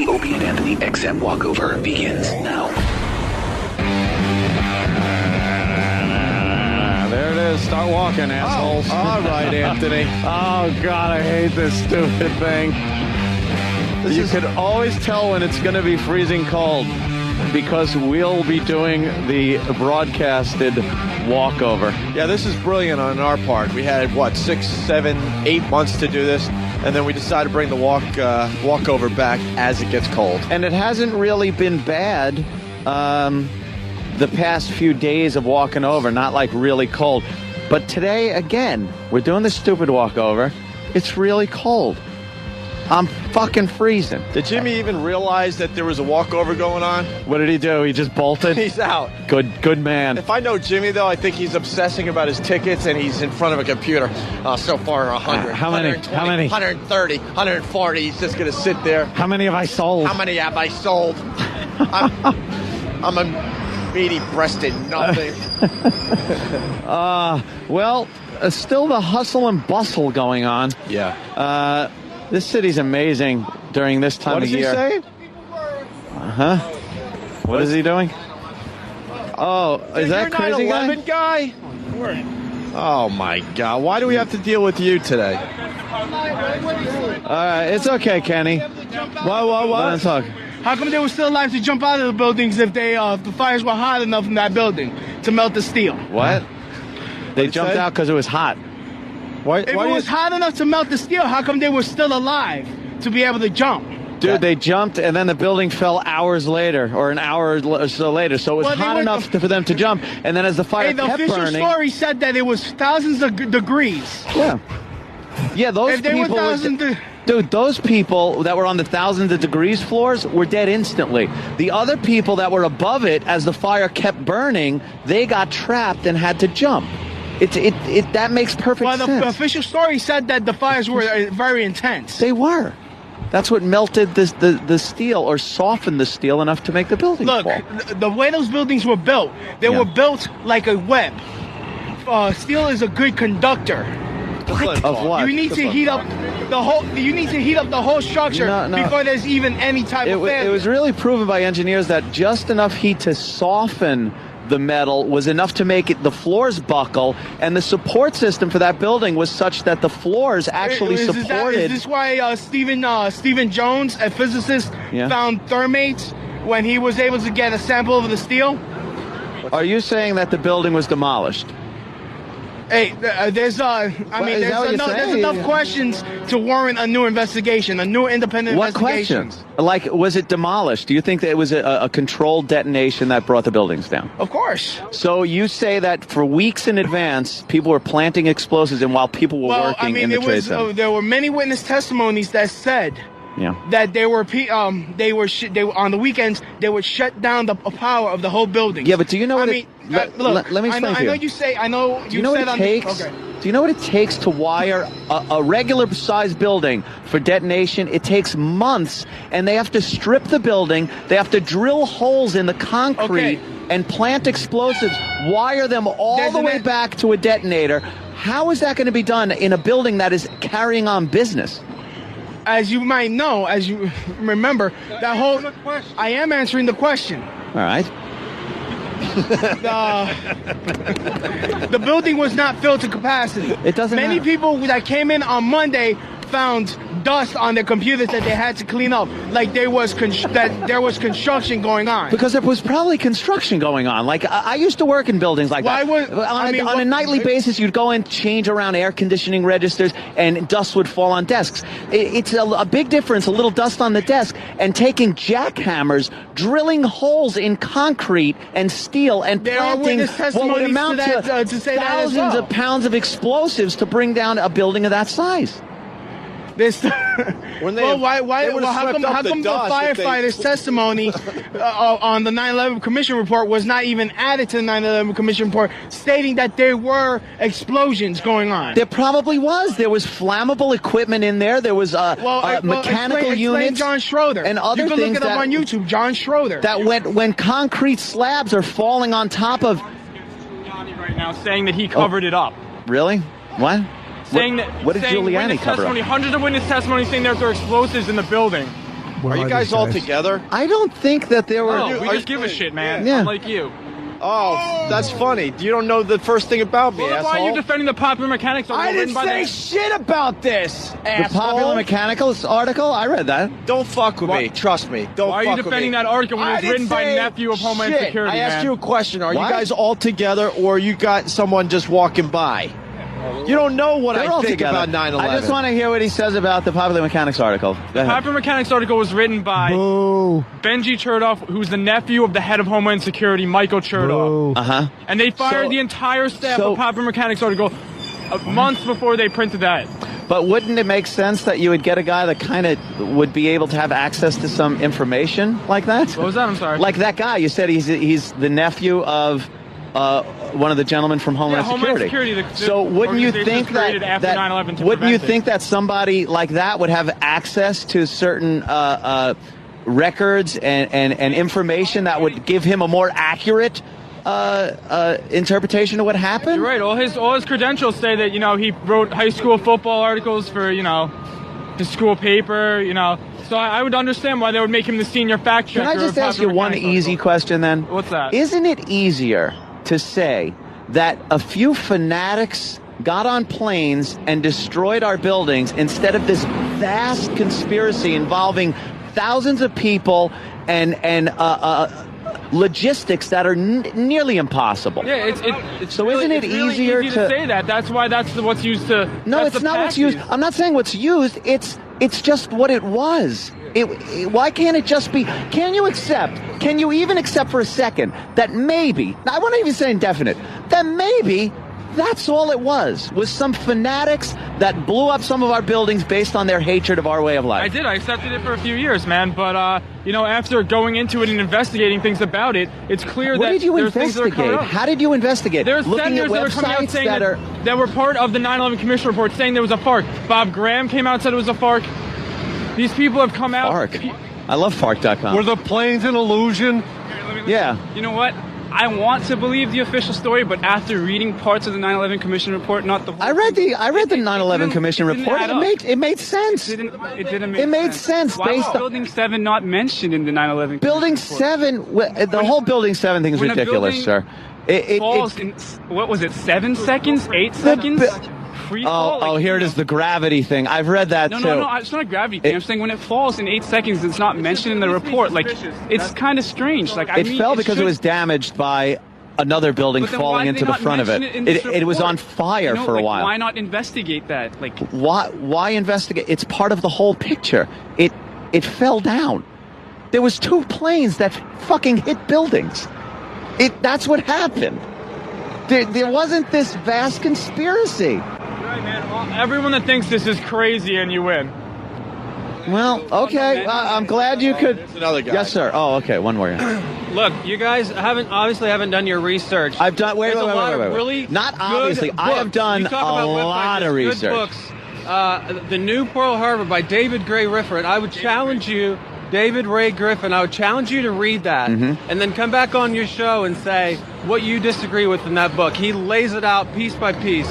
The Opie and Anthony XM Walkover begins now. There it is. Start walking, assholes. Oh, all right, Anthony. Oh, God, I hate this stupid thing. You could always tell when it's going to be freezing cold because we'll be doing the broadcasted walkover. Yeah, this is brilliant on our part. We had, 6, 7, 8 months to do this, and then we decided to bring the walkover back as it gets cold. And it hasn't really been bad the past few days of walking over, not like really cold. But today, again, we're doing the stupid walkover. It's really cold. I'm fucking freezing. Did Jimmy even realize that there was a walkover going on? What did he do? He just bolted? He's out. Good man. If I know Jimmy, though, I think he's obsessing about his tickets, and he's in front of a computer. So far, 100. How many? 130, 140. He's just going to sit there. How many have I sold? How many have I sold? I'm a meaty-breasted nothing. Still the hustle and bustle going on. Yeah. This city's amazing during this time of year. What is he saying? What is he doing? Oh, is that crazy guy? Oh, my God. Why do we have to deal with you today? It's okay, Kenny. What? Let him talk. How come they were still alive to jump out of the buildings if the fires were hot enough in that building to melt the steel? What? They jumped out because it was hot. If it was hot enough to melt the steel, how come they were still alive to be able to jump? Dude, they jumped, and then the building fell hours later, or an hour or so later. So it was hot enough for them to jump, and then as the fire kept burning... The official story said that it was thousands of degrees. Yeah, those people... Dude, those people that were on the thousands of degrees floors were dead instantly. The other people that were above it, as the fire kept burning, they got trapped and had to jump. That makes perfect sense. Well, the official story said that the fires were very intense. They were. That's what melted the steel or softened the steel enough to make the building fall. Look, the way those buildings were built, they were built like a web. Steel is a good conductor. Of what? You need to heat up the whole. You need to heat up the whole structure before there's even any type of failure. It was really proven by engineers that just enough heat to soften the metal was enough to make the floors buckle, and the support system for that building was such that the floors actually supported. Is this why Stephen Jones, a physicist, found thermates when he was able to get a sample of the steel? Are you saying that the building was demolished? Hey, there's enough questions to warrant a new investigation, a new independent investigation. What questions? Like, was it demolished? Do you think that it was a controlled detonation that brought the buildings down? Of course. So you say that for weeks in advance, people were planting explosives, and while people were working in the trade center. There were many witness testimonies that said that they were on the weekends they would shut down the power of the whole building. Yeah, but do you know what? Let me explain to you. I know you said on the... Okay. Do you know what it takes to wire a regular-sized building for detonation? It takes months, and they have to strip the building. They have to drill holes in the concrete and plant explosives, wire them all the way back to a detonator. How is that going to be done in a building that is carrying on business? As you might know, as you remember, that whole... I am answering the question. All right. The building was not filled to capacity. It doesn't Many matter. people that came in on Monday found dust on their computers that they had to clean up, like there was construction going on. Because there was probably construction going on. Like, I used to work in buildings like that. On a nightly basis, you'd go and change around air conditioning registers, and dust would fall on desks. It's a big difference, a little dust on the desk, and taking jackhammers, drilling holes in concrete and steel, and planting what would amount to thousands of pounds of explosives to bring down a building of that size. How come the firefighter's testimony on the 9/11 Commission report was not even added to the 9/11 Commission report, stating that there were explosions going on? There probably was. There was flammable equipment in there. There was mechanical units. John Schroeder. And other things. You can look it up on YouTube. John Schroeder. That when concrete slabs are falling on top of. Right now, saying that he covered it up. Really? What? Saying what did Giuliani cover up? Hundreds of witness testimonies saying there were explosives in the building. Are you guys all together? I don't think that there were. No, we just give a shit, man. Yeah. Unlike you. Oh, that's funny. You don't know the first thing about me, asshole. Why are you defending the Popular Mechanics article? I didn't say shit about this, asshole. The Popular Mechanics article? I read that. Don't fuck with me. Trust me. Don't fuck with me. Why are you defending that article when it was written by nephew of Homeland Security, I asked you a question. Are you guys all together, or you got someone just walking by? You don't know what I think about 9/11. I just want to hear what he says about the Popular Mechanics article. The Popular Mechanics article was written by Benji Chertoff, who's the nephew of the head of Homeland Security, Michael Chertoff. And they fired the entire staff of Popular Mechanics article months before they printed that. But wouldn't it make sense that you would get a guy that kind of would be able to have access to some information like that? What was that? I'm sorry. Like that guy. You said he's the nephew of one of the gentlemen from Homeland Security. So wouldn't you think that wouldn't you think that somebody like that would have access to certain records and information that would give him a more accurate interpretation of what happened? You're right. All his credentials say that he wrote high school football articles for his school paper. So I would understand why they would make him the senior fact checker. Can I just ask you one easy question then? What's that? Isn't it easier to say that a few fanatics got on planes and destroyed our buildings instead of this vast conspiracy involving thousands of people and logistics that are nearly impossible? Yeah, it's so really, isn't it really easier easy to say that? That's why that's what's used to. No, it's not what's used. I'm not saying what's used. It's just what it was. Why can't it just be? Can you even accept for a second that maybe, I won't even say indefinite, that maybe that's all it was some fanatics that blew up some of our buildings based on their hatred of our way of life? I did. I accepted it for a few years, man. But, after going into it and investigating things about it, it's clear what that did you there's things that are investigate? covered up. How did you investigate? There's looking at senators that are coming out websites saying that were part of the 9/11 Commission report saying there was a FARC. Bob Graham came out and said it was a FARC. These people have come out. FARC. I love FARC.com. Were the planes an illusion? Yeah. You know what? I want to believe the official story, but after reading parts of the 9/11 Commission report, not the whole. I read the 9/11 Commission report. It made sense. It didn't make It made sense Why based was Building 7 not mentioned in the 9/11 Building 7, the whole Building 7 thing is ridiculous, sir. It falls in, what was it, 7 seconds, 8 seconds? Free fall, here it is, the gravity thing. I've read that too. No, it's not a gravity thing. I'm saying when it falls in 8 seconds, it's not mentioned in the report. Like, it's kind of strange. Like, it fell because it was damaged by another building falling into the front of it. It was on fire for a while. Why not investigate that? Like, why investigate? It's part of the whole picture. It fell down. There was 2 planes that fucking hit buildings. That's what happened. There wasn't this vast conspiracy. Right, man. Everyone that thinks this is crazy and you win. Well, okay. I'm glad you could. There's another guy. Yes, sir. Oh, okay. One more. Look, you guys haven't done your research. I've done. Wait. Really not obviously. I have done a lot of research. Good books. The New Pearl Harbor by David Gray Griffin. I would challenge you, David Ray Griffin. I would challenge you to read that and then come back on your show and say what you disagree with in that book. He lays it out piece by piece.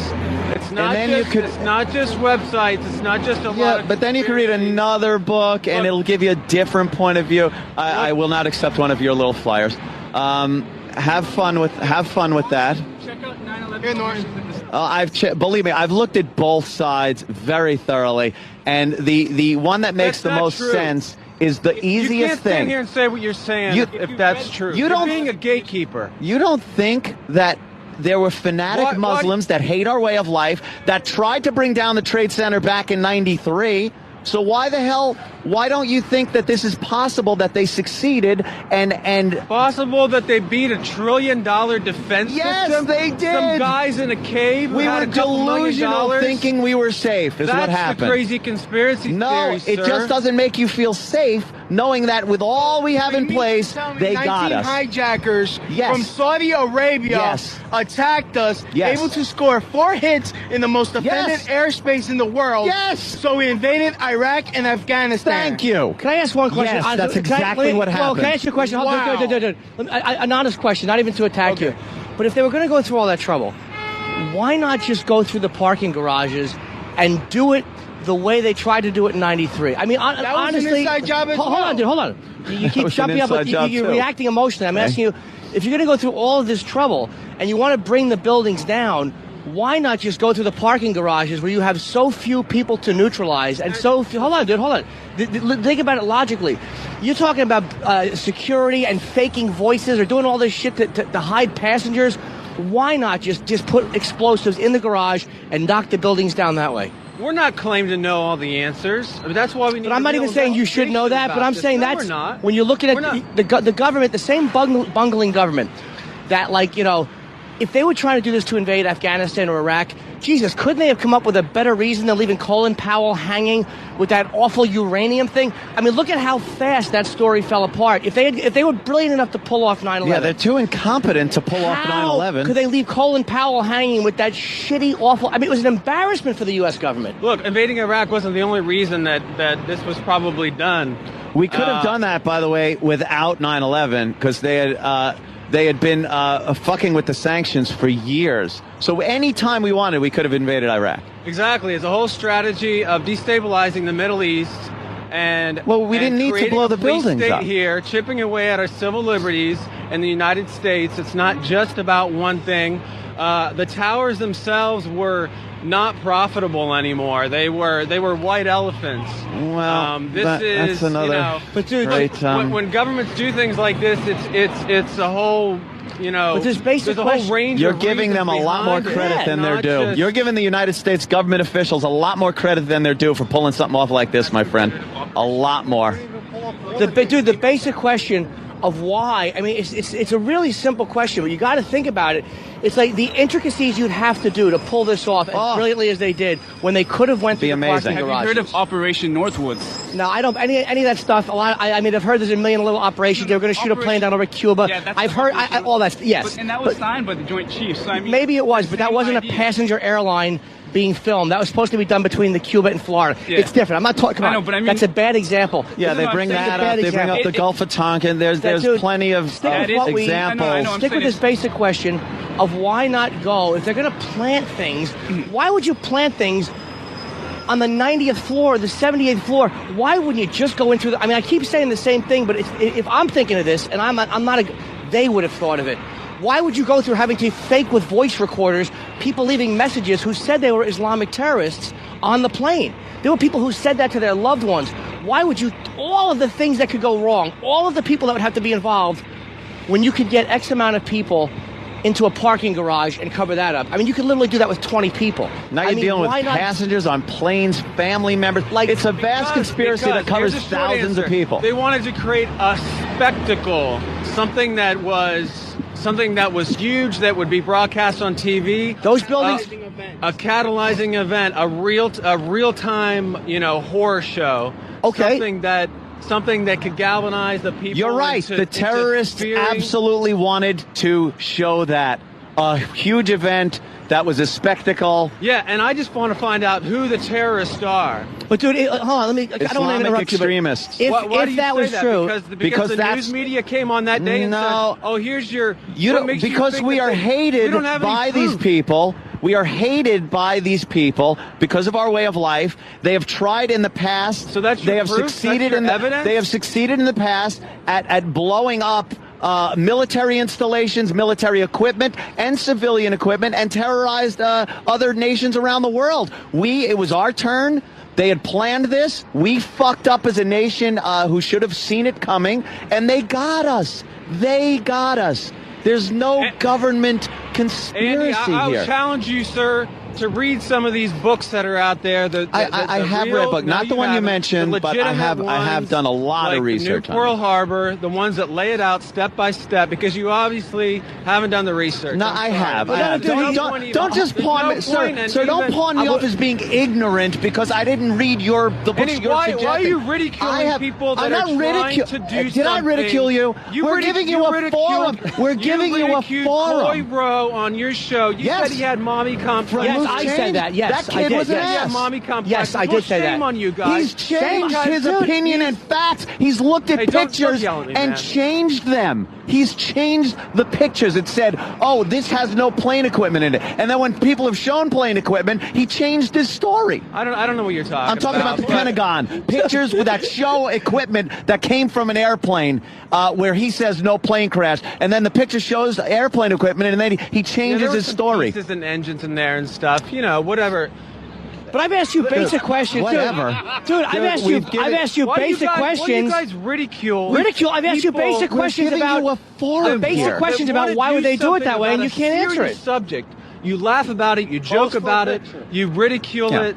It's not just websites. It's not just a lot. Yeah, but then you can read another book, and it'll give you a different point of view. I will not accept one of your little flyers. Have fun with that. Check out 9/11. Believe me, I've looked at both sides very thoroughly, and the one that makes the most sense is the easiest thing. You can't stand thing. here and say what you're saying if that's true. You're being a gatekeeper. You don't think that there were fanatic Muslims that hate our way of life that tried to bring down the Trade Center back in '93? So why don't you think that this is possible, that they succeeded and possible that they beat $1 trillion defense system? Yes, they did. Some guys in a cave. We were delusional thinking we were safe is what happened. That's the crazy conspiracy theory, it just doesn't make you feel safe knowing that with all we have in place, they got us. 19 hijackers from Saudi Arabia attacked us, able to score 4 hits in the most defended airspace in the world. Yes. So we invaded Iraq and Afghanistan. Thank you. Can I ask one question? Yes, that's exactly what happened. Well, can I ask you a question? Wow. An honest question, not even to attack you. But if they were going to go through all that trouble, why not just go through the parking garages and do it the way they tried to do it in '93. I mean, that honestly, was an inside job as well. Hold on, dude. Hold on. You keep jumping up. You're reacting emotionally. I'm asking you, if you're going to go through all of this trouble and you want to bring the buildings down, why not just go through the parking garages where you have so few people to neutralize and so few... Hold on, dude. Hold on. Think about it logically. You're talking about security and faking voices or doing all this shit to hide passengers. Why not just put explosives in the garage and knock the buildings down that way? We're not claiming to know all the answers. I mean, that's why we need. But I'm not even saying you should know that. But I'm saying that's when you're looking at the government, the same bungling government that, like, you know, if they were trying to do this to invade Afghanistan or Iraq, Jesus, couldn't they have come up with a better reason than leaving Colin Powell hanging with that awful uranium thing? I mean, look at how fast that story fell apart. If they were brilliant enough to pull off 9/11. Yeah, they're too incompetent to pull off 9/11. Could they leave Colin Powell hanging with that shitty, awful... I mean, it was an embarrassment for the U.S. government. Look, invading Iraq wasn't the only reason that this was probably done. We could have done that, by the way, without 9/11, because they had been fucking with the sanctions for years. So any time we wanted, we could have invaded Iraq. Exactly. It's a whole strategy of destabilizing the Middle East and we didn't need to blow the buildings up here, chipping away at our civil liberties in the United States. It's not just about one thing. The towers themselves were not profitable anymore. They were white elephants. Well, that's another. You know, but dude, when governments do things like this, it's a whole. You know, but there's a whole range. You're giving them a lot more credit than they're due. You're giving the United States government officials a lot more credit than they're due for pulling something off like this, my friend. A lot more. The basic question of why, I mean, it's a really simple question, but you got to think about it. It's like the intricacies you'd have to do to pull this off as brilliantly as they did when they could have went through the parking garages. Have you heard of Operation Northwoods? No, I don't. Any of that stuff. I mean, I've heard there's a million little operations. They were going to shoot a plane down over Cuba. Yeah, I've heard all that. Yes, and that was signed by the Joint Chiefs. So I mean, maybe it was, but that wasn't a passenger airline being filmed. That was supposed to be done between the Cuba and Florida. Yeah. It's different. I'm not talking about. I know, but I mean, that's a bad example. Yeah, they bring that up. They bring up the Gulf of Tonkin. There's plenty of examples. Stick with this basic question of why not go if they're going to plant things. Why would you plant things on the 90th floor, the 78th floor? Why wouldn't you just go into the? I mean, I keep saying the same thing, but if I'm thinking of this, and I'm not they would have thought of it. Why would you go through having to fake with voice recorders people leaving messages who said they were Islamic terrorists on the plane? There were people who said that to their loved ones. Why would you, all of the things that could go wrong, all of the people that would have to be involved, when you could get X amount of people into a parking garage and cover that up? I mean, you could literally do that with 20 people. Now you're dealing with passengers on planes, family members. Like, it's a vast conspiracy that covers thousands of people. They wanted to create a spectacle, something that was huge, that would be broadcast on TV. Those buildings, a catalyzing event, a real time, horror show. Okay, something that could galvanize the people. You're right. The terrorists absolutely wanted to show that. A huge event that was a spectacle. Yeah, and I just want to find out who the terrorists are. But dude, hold on, I don't want to interrupt extremists. You. But if that was true, because the news media came on that day and said, "Oh, here's your." Because we are hated by these people. We are hated by these people because of our way of life. They have tried in the past. So that's your they have proof? succeeded that's your evidence? They have succeeded in the past at blowing up military installations, military equipment, and civilian equipment, and terrorized other nations around the world. It was our turn. They had planned this. We fucked up as a nation who should have seen it coming, and they got us. They got us. There's no government conspiracy Andy, I here. I challenge you, sir, to read some of these books that are out there. I have read books, not the one you mentioned, but I have done a lot of research on Pearl Harbor, the ones that lay it out step by step, because you obviously haven't done the research. No, I have. Don't just pawn me, sir. Don't pawn me off as being ignorant because I didn't read the books you're suggesting. Why are you ridiculing people that are trying to do something? Did I ridicule you? We're giving you a forum. We're giving you a forum. Roy Rowe on your show. You said he had mommy complex. Yes, I said that. Yes, that kid I did. was an Yes. ass. Mommy complex. Yes, I did say that. Shame on you guys. He's changed his Dude, opinion and facts. He's looked at Hey, don't pictures yell at me, and man. changed them. He's changed the pictures. It said, oh, this has no plane equipment in it. And then when people have shown plane equipment, he changed his story. I don't know what you're talking about. I'm talking about the Pentagon. Pictures with that show equipment that came from an airplane where he says no plane crash. And then the picture shows airplane equipment, and then he changes his story. Pieces and engines in there and stuff. You know, whatever. But I've asked you basic questions, whatever. Dude, I've asked you basic questions. Why do you guys ridicule? I've asked you basic questions about questions about why would they do it that way, and you can't answer it. Subject. You laugh about it. You joke about it. You ridicule it.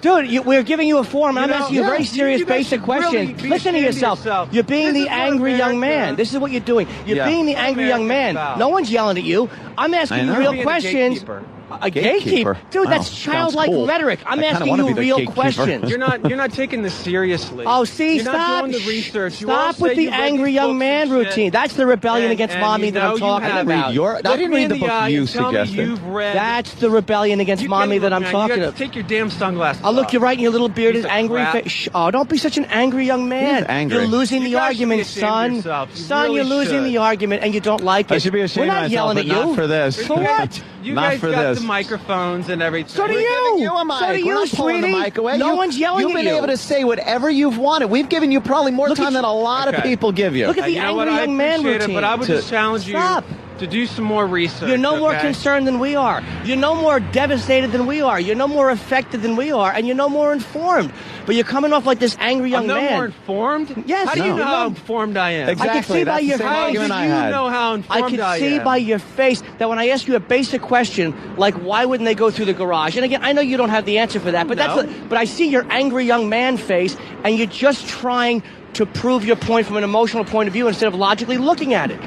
Dude, we're giving you a forum, and I'm asking you a very serious basic question. Listen to yourself. You're being the angry young man. This is what you're doing. You're being the angry young man. No one's yelling at you. I'm asking you real questions. A gatekeeper? Dude, that's childlike rhetoric. I'm asking you real questions. You're not taking this seriously. Oh, see, you're stop. not doing the research. Stop with the angry young man routine. That's the rebellion against mommy that I'm talking about. I didn't read the book you suggested. That's the rebellion against mommy that I'm talking about. Take your damn sunglasses Oh, look, off. you're right in your little bearded angry face. Oh, don't be such an angry young man. Angry. You're losing the argument, son. Son, you're losing the argument, and you don't like it. I should be ashamed We're not of myself, yelling but at you. not for this. For what? You Not guys for got this. the microphones and everything. So do you. So do you, sweetie. No one's yelling at you. You've been able to say whatever you've wanted. We've given you probably more time than a lot of people give you. Look at the angry young man routine. But I would just challenge you to do some more research. You're no more concerned than we are. You're no more devastated than we are. You're no more affected than we are. And you're no more informed. But you're coming off like this angry young man. I'm no more informed? Yes. How do you know how informed I am? Exactly. I can see by your face. How do you know how informed I am? I can see by your face that when I ask you a basic question, like why wouldn't they go through the garage? And again, I know you don't have the answer for that, but but I see your angry young man face, and you're just trying to prove your point from an emotional point of view instead of logically looking at it.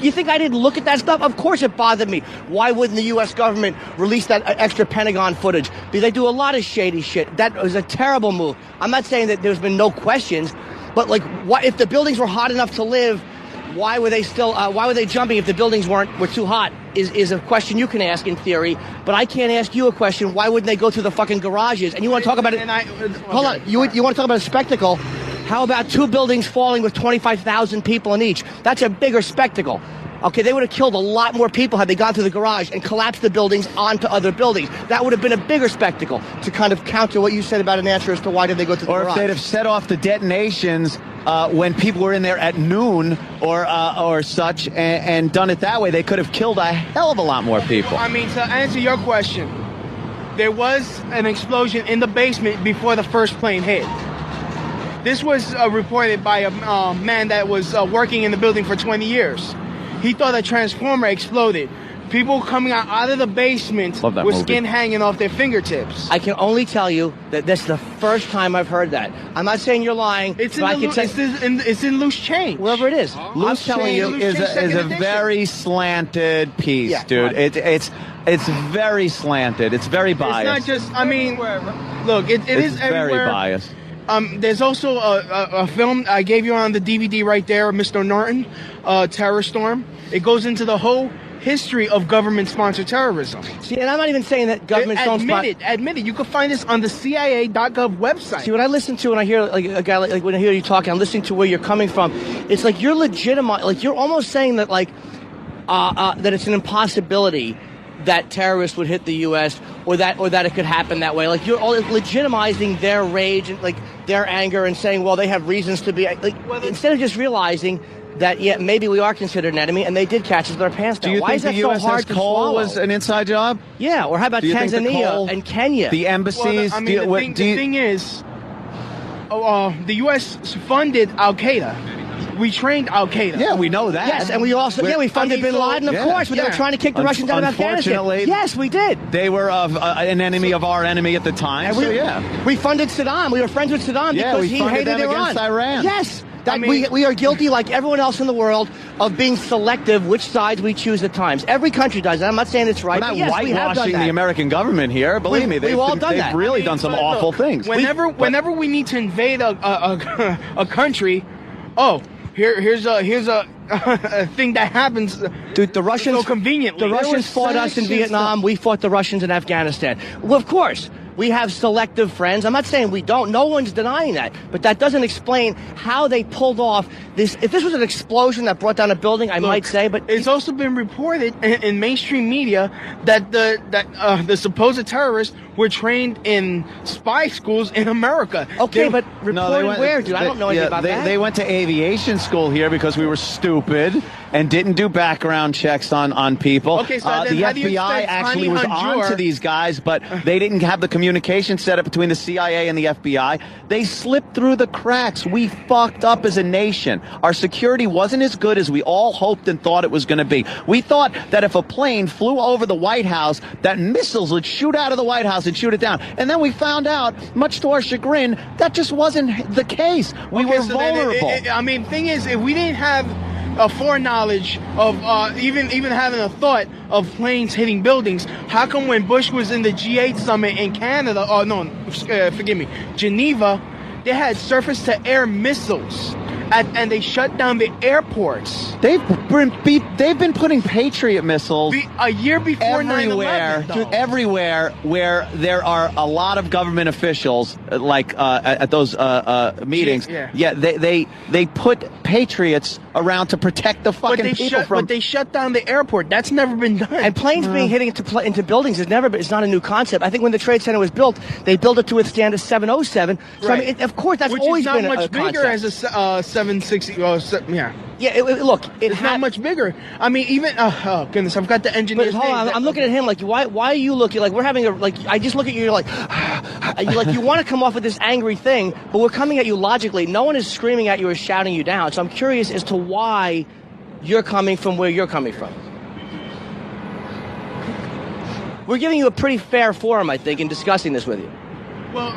You think I didn't look at that stuff? Of course it bothered me. Why wouldn't the U.S. government release that extra Pentagon footage? Because they do a lot of shady shit. That was a terrible move. I'm not saying that there's been no questions, but like, what if the buildings were hot enough to live? Why were they still? Why were they jumping if the buildings were too hot? Is a question you can ask in theory, but I can't ask you a question. Why wouldn't they go through the fucking garages? And you want to talk about it? Hold on. You want to talk about a spectacle? How about 2 buildings falling with 25,000 people in each? That's a bigger spectacle. Okay, they would have killed a lot more people had they gone through the garage and collapsed the buildings onto other buildings. That would have been a bigger spectacle to kind of counter what you said about an answer as to why did they go to the garage. Or if they'd have set off the detonations when people were in there at noon or such and done it that way, they could have killed a hell of a lot more people. I mean, to answer your question, there was an explosion in the basement before the first plane hit. This was reported by a man that was working in the building for 20 years. He thought a transformer exploded. People coming out of the basement with skin hanging off their fingertips. I can only tell you that this is the first time I've heard that. I'm not saying you're lying. It's in loose change. Wherever it is. Loose change is a very slanted piece, dude. It's very slanted. It's very biased. It's not just, I mean, look, it is everywhere. Very biased. There's also a film I gave you on the DVD right there, Mr. Norton, Terror Storm. It goes into the whole history of government-sponsored terrorism. See, and I'm not even saying that governments don't sponsor. Admit it. You can find this on the CIA.gov website. See, when I listen to, when I hear like a guy like when I hear you talking, I'm listening to where you're coming from. It's like you're legitimate. Like you're almost saying that like that it's an impossibility that terrorists would hit the U.S. or that it could happen that way. Like you're all legitimizing their rage and like their anger and saying, well, they have reasons to be like instead of just realizing that maybe we are considered an enemy and they did catch us with our pants down. Do you Why think is that the so hard USS to Cole swallow? was an inside job? Yeah, or how about Tanzania and Kenya? The embassies? Well, the thing is, the U.S. funded Al-Qaeda. We trained Al-Qaeda. Yeah, we know that. Yes, and we also we funded Bin Laden, of course, when they were trying to kick the Russians out of Afghanistan. Yes, we did. They were an enemy of our enemy at the time. And we funded Saddam. We were friends with Saddam because he hated them Iran. Against Iran. Yes. We are guilty, like everyone else in the world, of being selective which sides we choose at times. Every country does that. I'm not saying it's right. We're not but yes, whitewashing the American government here. Believe me, they've really done some awful things. Whenever we need to invade a country, here's thing that happens. Dude, the Russians so conveniently. The Russians fought us in Vietnam. We fought the Russians in Afghanistan. Well, of course. We have selective friends. I'm not saying we don't. No one's denying that. But that doesn't explain how they pulled off this. If this was an explosion that brought down a building, I might say. But it's also been reported in mainstream media that the supposed terrorists were trained in spy schools in America. Okay, but reported where, dude? I don't know anything about that. They went to aviation school here because we were stupid and didn't do background checks on people. Okay, so the FBI actually was on to these guys, but they didn't have the communication set up between the CIA and the FBI. They slipped through the cracks. We fucked up as a nation. Our security wasn't as good as we all hoped and thought it was going to be. We thought that if a plane flew over the White House, that missiles would shoot out of the White House and shoot it down. And then we found out, much to our chagrin, that just wasn't the case. We were vulnerable. Thing is, if we didn't have a foreknowledge of even having a thought of planes hitting buildings, how come when Bush was in the G8 summit in Canada, Geneva, they had surface-to-air missiles, and they shut down the airports. They've been putting Patriot missiles a year before 9/11, everywhere where there are a lot of government officials, like at those meetings. Yeah. They put Patriots around to protect the fucking people from. But they shut down the airport. That's never been done. And planes being hitting into buildings is it's not a new concept. I think when the Trade Center was built, they built it to withstand a 707. So right. I mean, of course, that's always been a concept. Which is not much bigger as a 760. Yeah. Yeah, look, it's not much bigger. I mean, even oh goodness, I've got the engineer's name. I'm looking at him like, why are you looking like we're having I just look at you like you want to come off with this angry thing, but we're coming at you logically. No one is screaming at you or shouting you down. So I'm curious as to why you're coming from where you're coming from. We're giving you a pretty fair forum, I think, in discussing this with you. Well.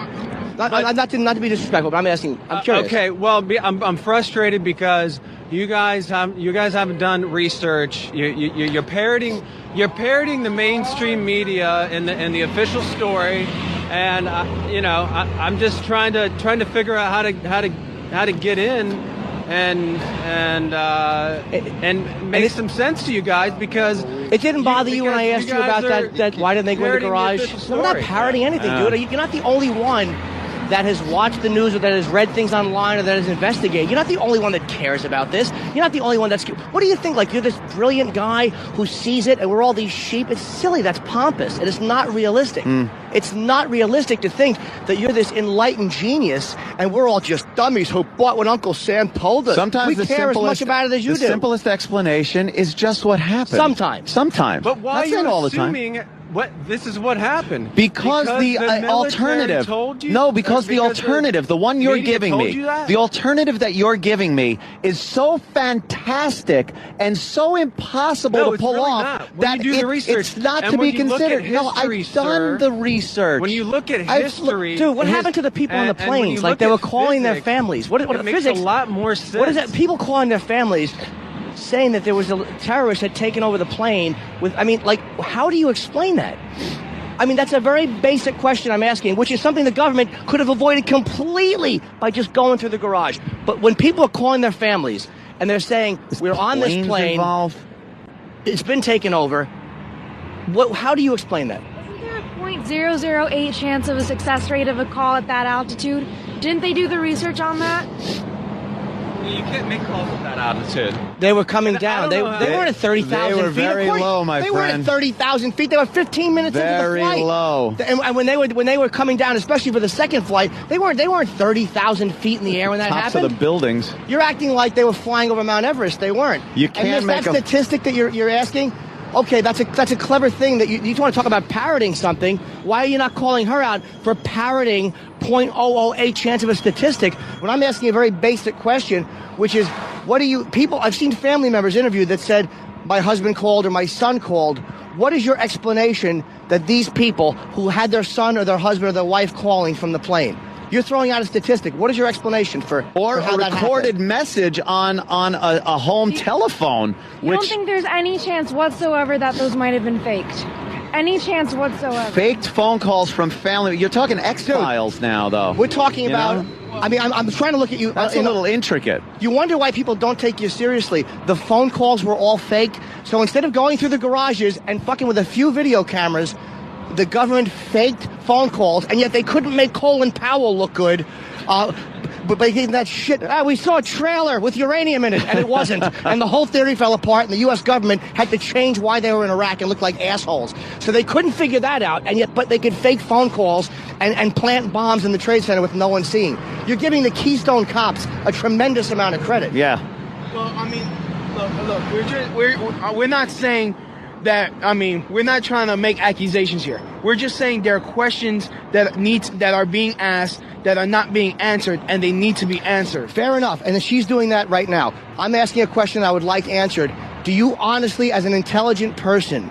Not to be disrespectful, but I'm asking. I'm curious. Okay, well, I'm frustrated because you guys haven't done research. You're parroting the mainstream media and the official story, and I'm just trying to figure out how to get in and make some sense to you guys, because it didn't bother you when I asked you about that. Why didn't they go in the garage? We're not parroting anything, dude. You're not the only one that has watched the news or that has read things online or that has investigated. You're not the only one that cares about this. You're not the only one that's... What do you think? Like, you're this brilliant guy who sees it and we're all these sheep? It's silly. That's pompous. And it's not realistic. It's not realistic to think that you're this enlightened genius and we're all just dummies who bought what Uncle Sam told us. Sometimes we care as much about it as you do. The simplest explanation is just what happened. Sometimes. But why are you all assuming... the time. This is what happened? Because the alternative. Told you? No, because the alternative, the one you're giving me, the alternative that you're giving me is so fantastic and so impossible to pull really off that it's not to be considered. No, I've done the research. When you look at history, dude, what happened to the people on the planes? Like, they were calling their families. What it makes a lot more sense. What is that? People calling their families, saying that there was a terrorist had taken over the plane with, how do you explain that? I mean, that's a very basic question I'm asking, which is something the government could have avoided completely by just going through the garage. But when people are calling their families and they're saying, we're on this plane, it's been taken over, how do you explain that? Isn't there a 0.008 chance of a success rate of a call at that altitude? Didn't they do the research on that? You can't make calls at that altitude. They were coming down. They weren't at 30,000 feet. They were very low, my friend. They weren't at 30,000 feet. They were 15 minutes into the flight. Very low. And when they were coming down, especially for the second flight, they weren't 30,000 feet in the air when that happened. Tops of the buildings. You're acting like they were flying over Mount Everest. They weren't. You can't make that statistic that you're asking. Okay, that's a clever thing that you want to talk about parroting something. Why are you not calling her out for parroting 0.008 chance of a statistic when I'm asking a very basic question, which is, I've seen family members interviewed that said, my husband called or my son called. What is your explanation that these people who had their son or their husband or their wife calling from the plane? You're throwing out a statistic. What is your explanation for how that happened? Or a recorded message on a home telephone. You don't think there's any chance whatsoever that those might have been faked? any chance whatsoever. Faked phone calls from family. You're talking X-Files now, though. We're talking about... I mean, I'm trying to look at you. That's a little intricate. You wonder why people don't take you seriously. The phone calls were all faked. So instead of going through the garages and fucking with a few video cameras, the government faked phone calls, and yet they couldn't make Colin Powell look good. But by getting that shit, we saw a trailer with uranium in it, and it wasn't. And the whole theory fell apart, and the U.S. government had to change why they were in Iraq and look like assholes. So they couldn't figure that out, and yet, but they could fake phone calls and plant bombs in the Trade Center with no one seeing. You're giving the Keystone cops a tremendous amount of credit. Yeah. Well, I mean, look, we're not saying that. I mean, we're not trying to make accusations here. We're just saying there are questions that are being asked that are not being answered, and they need to be answered. Fair enough, and she's doing that right now. I'm asking a question I would like answered. Do you honestly, as an intelligent person,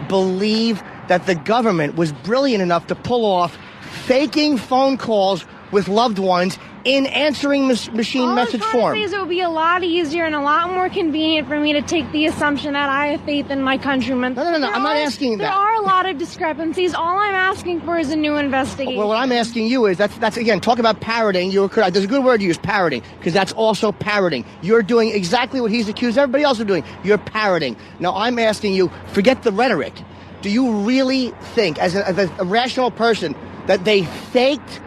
believe that the government was brilliant enough to pull off faking phone calls with loved ones in answering machine message form? It would be a lot easier and a lot more convenient for me to take the assumption that I have faith in my countrymen. No, I'm not asking that. There are a lot of discrepancies. All I'm asking for is a new investigation. Well, what I'm asking you is, that's again, talk about parroting. You're correct. There's a good word to use, parroting, because that's also parroting. You're doing exactly what he's accused everybody else of doing. You're parroting. Now, I'm asking you, forget the rhetoric. Do you really think, as a rational person, that they faked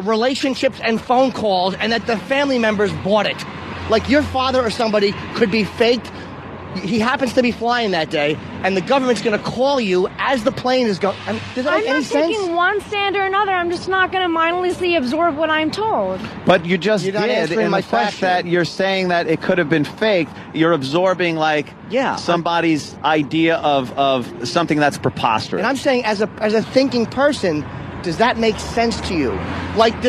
relationships and phone calls and that the family members bought it? Like your father or somebody could be faked. He happens to be flying that day, and the government's going to call you as the plane is going. Does that make any sense? I'm not taking one stand or another. I'm just not going to mindlessly absorb what I'm told. But you just did in the fact that you're saying that it could have been faked. You're absorbing somebody's idea of something that's preposterous. And I'm saying, as a thinking person, does that make sense to you? Like,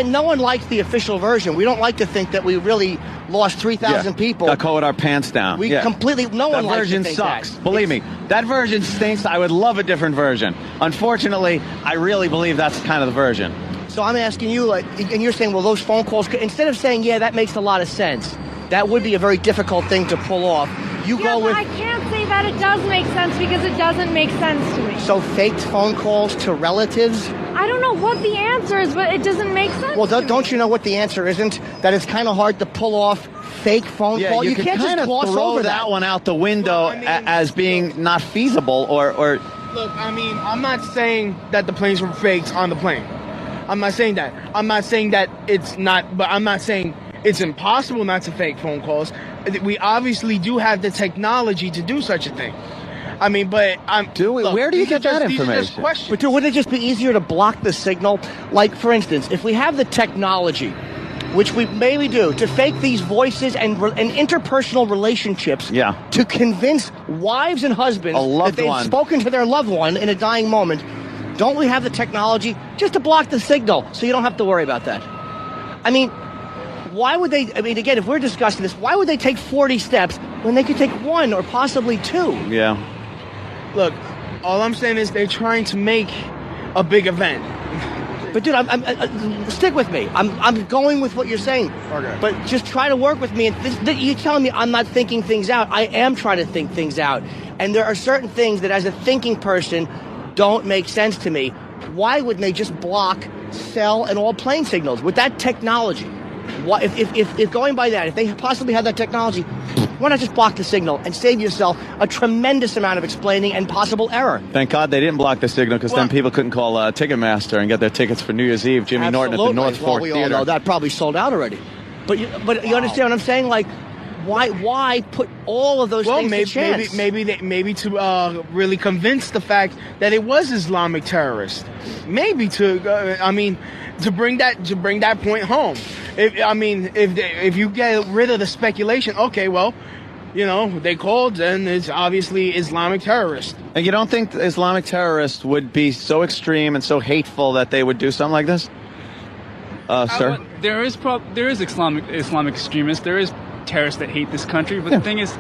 no one likes the official version. We don't like to think that we really lost 3,000 people. Got caught with our pants down. No one likes to think that version sucks. Believe me, that version stinks. I would love a different version. Unfortunately, I really believe that's kind of the version. So I'm asking you, and you're saying, well, those phone calls, instead of saying, yeah, that makes a lot of sense, that would be a very difficult thing to pull off. I can't say that it does make sense because it doesn't make sense to me. So faked phone calls to relatives? I don't know what the answer is, but it doesn't make sense. Well, don't you know what the answer isn't? That it's kind of hard to pull off fake phone calls. You can't just gloss over that one out the window as being not feasible or. Look, I mean, I'm not saying that the planes were faked on the plane. I'm not saying that. I'm not saying that it's not, but I'm not saying it's impossible not to fake phone calls. We obviously do have the technology to do such a thing. I mean, but where do you get that information? But wouldn't it just be easier to block the signal? Like, for instance, if we have the technology, which we maybe do, to fake these voices and interpersonal relationships, to convince wives and husbands that they've spoken to their loved one in a dying moment, don't we have the technology just to block the signal so you don't have to worry about that? I mean, why would they, again, if we're discussing this, why would they take 40 steps when they could take 1 or possibly 2? Yeah. Look, all I'm saying is they're trying to make a big event. But dude, I'm stick with me. I'm going with what you're saying. Okay. But just try to work with me. And you're telling me I'm not thinking things out. I am trying to think things out. And there are certain things that, as a thinking person, don't make sense to me. Why wouldn't they just block cell and all plane signals with that technology? Why, if going by that, if they possibly had that technology, why not just block the signal and save yourself a tremendous amount of explaining and possible error? Thank God they didn't block the signal, because then people couldn't call Ticketmaster and get their tickets for New Year's Eve. Jimmy Norton at the North Fork Theater. All know that probably sold out already. But you understand what I'm saying? Like, why put all of those things to chance? Maybe to really convince the fact that it was Islamic terrorists. Maybe to bring that point home. If you get rid of the speculation, okay, well, they called and it's obviously Islamic terrorists. And you don't think Islamic terrorists would be so extreme and so hateful that they would do something like this? Sir? There is Islamic extremists. There is terrorists that hate this country. But the thing is,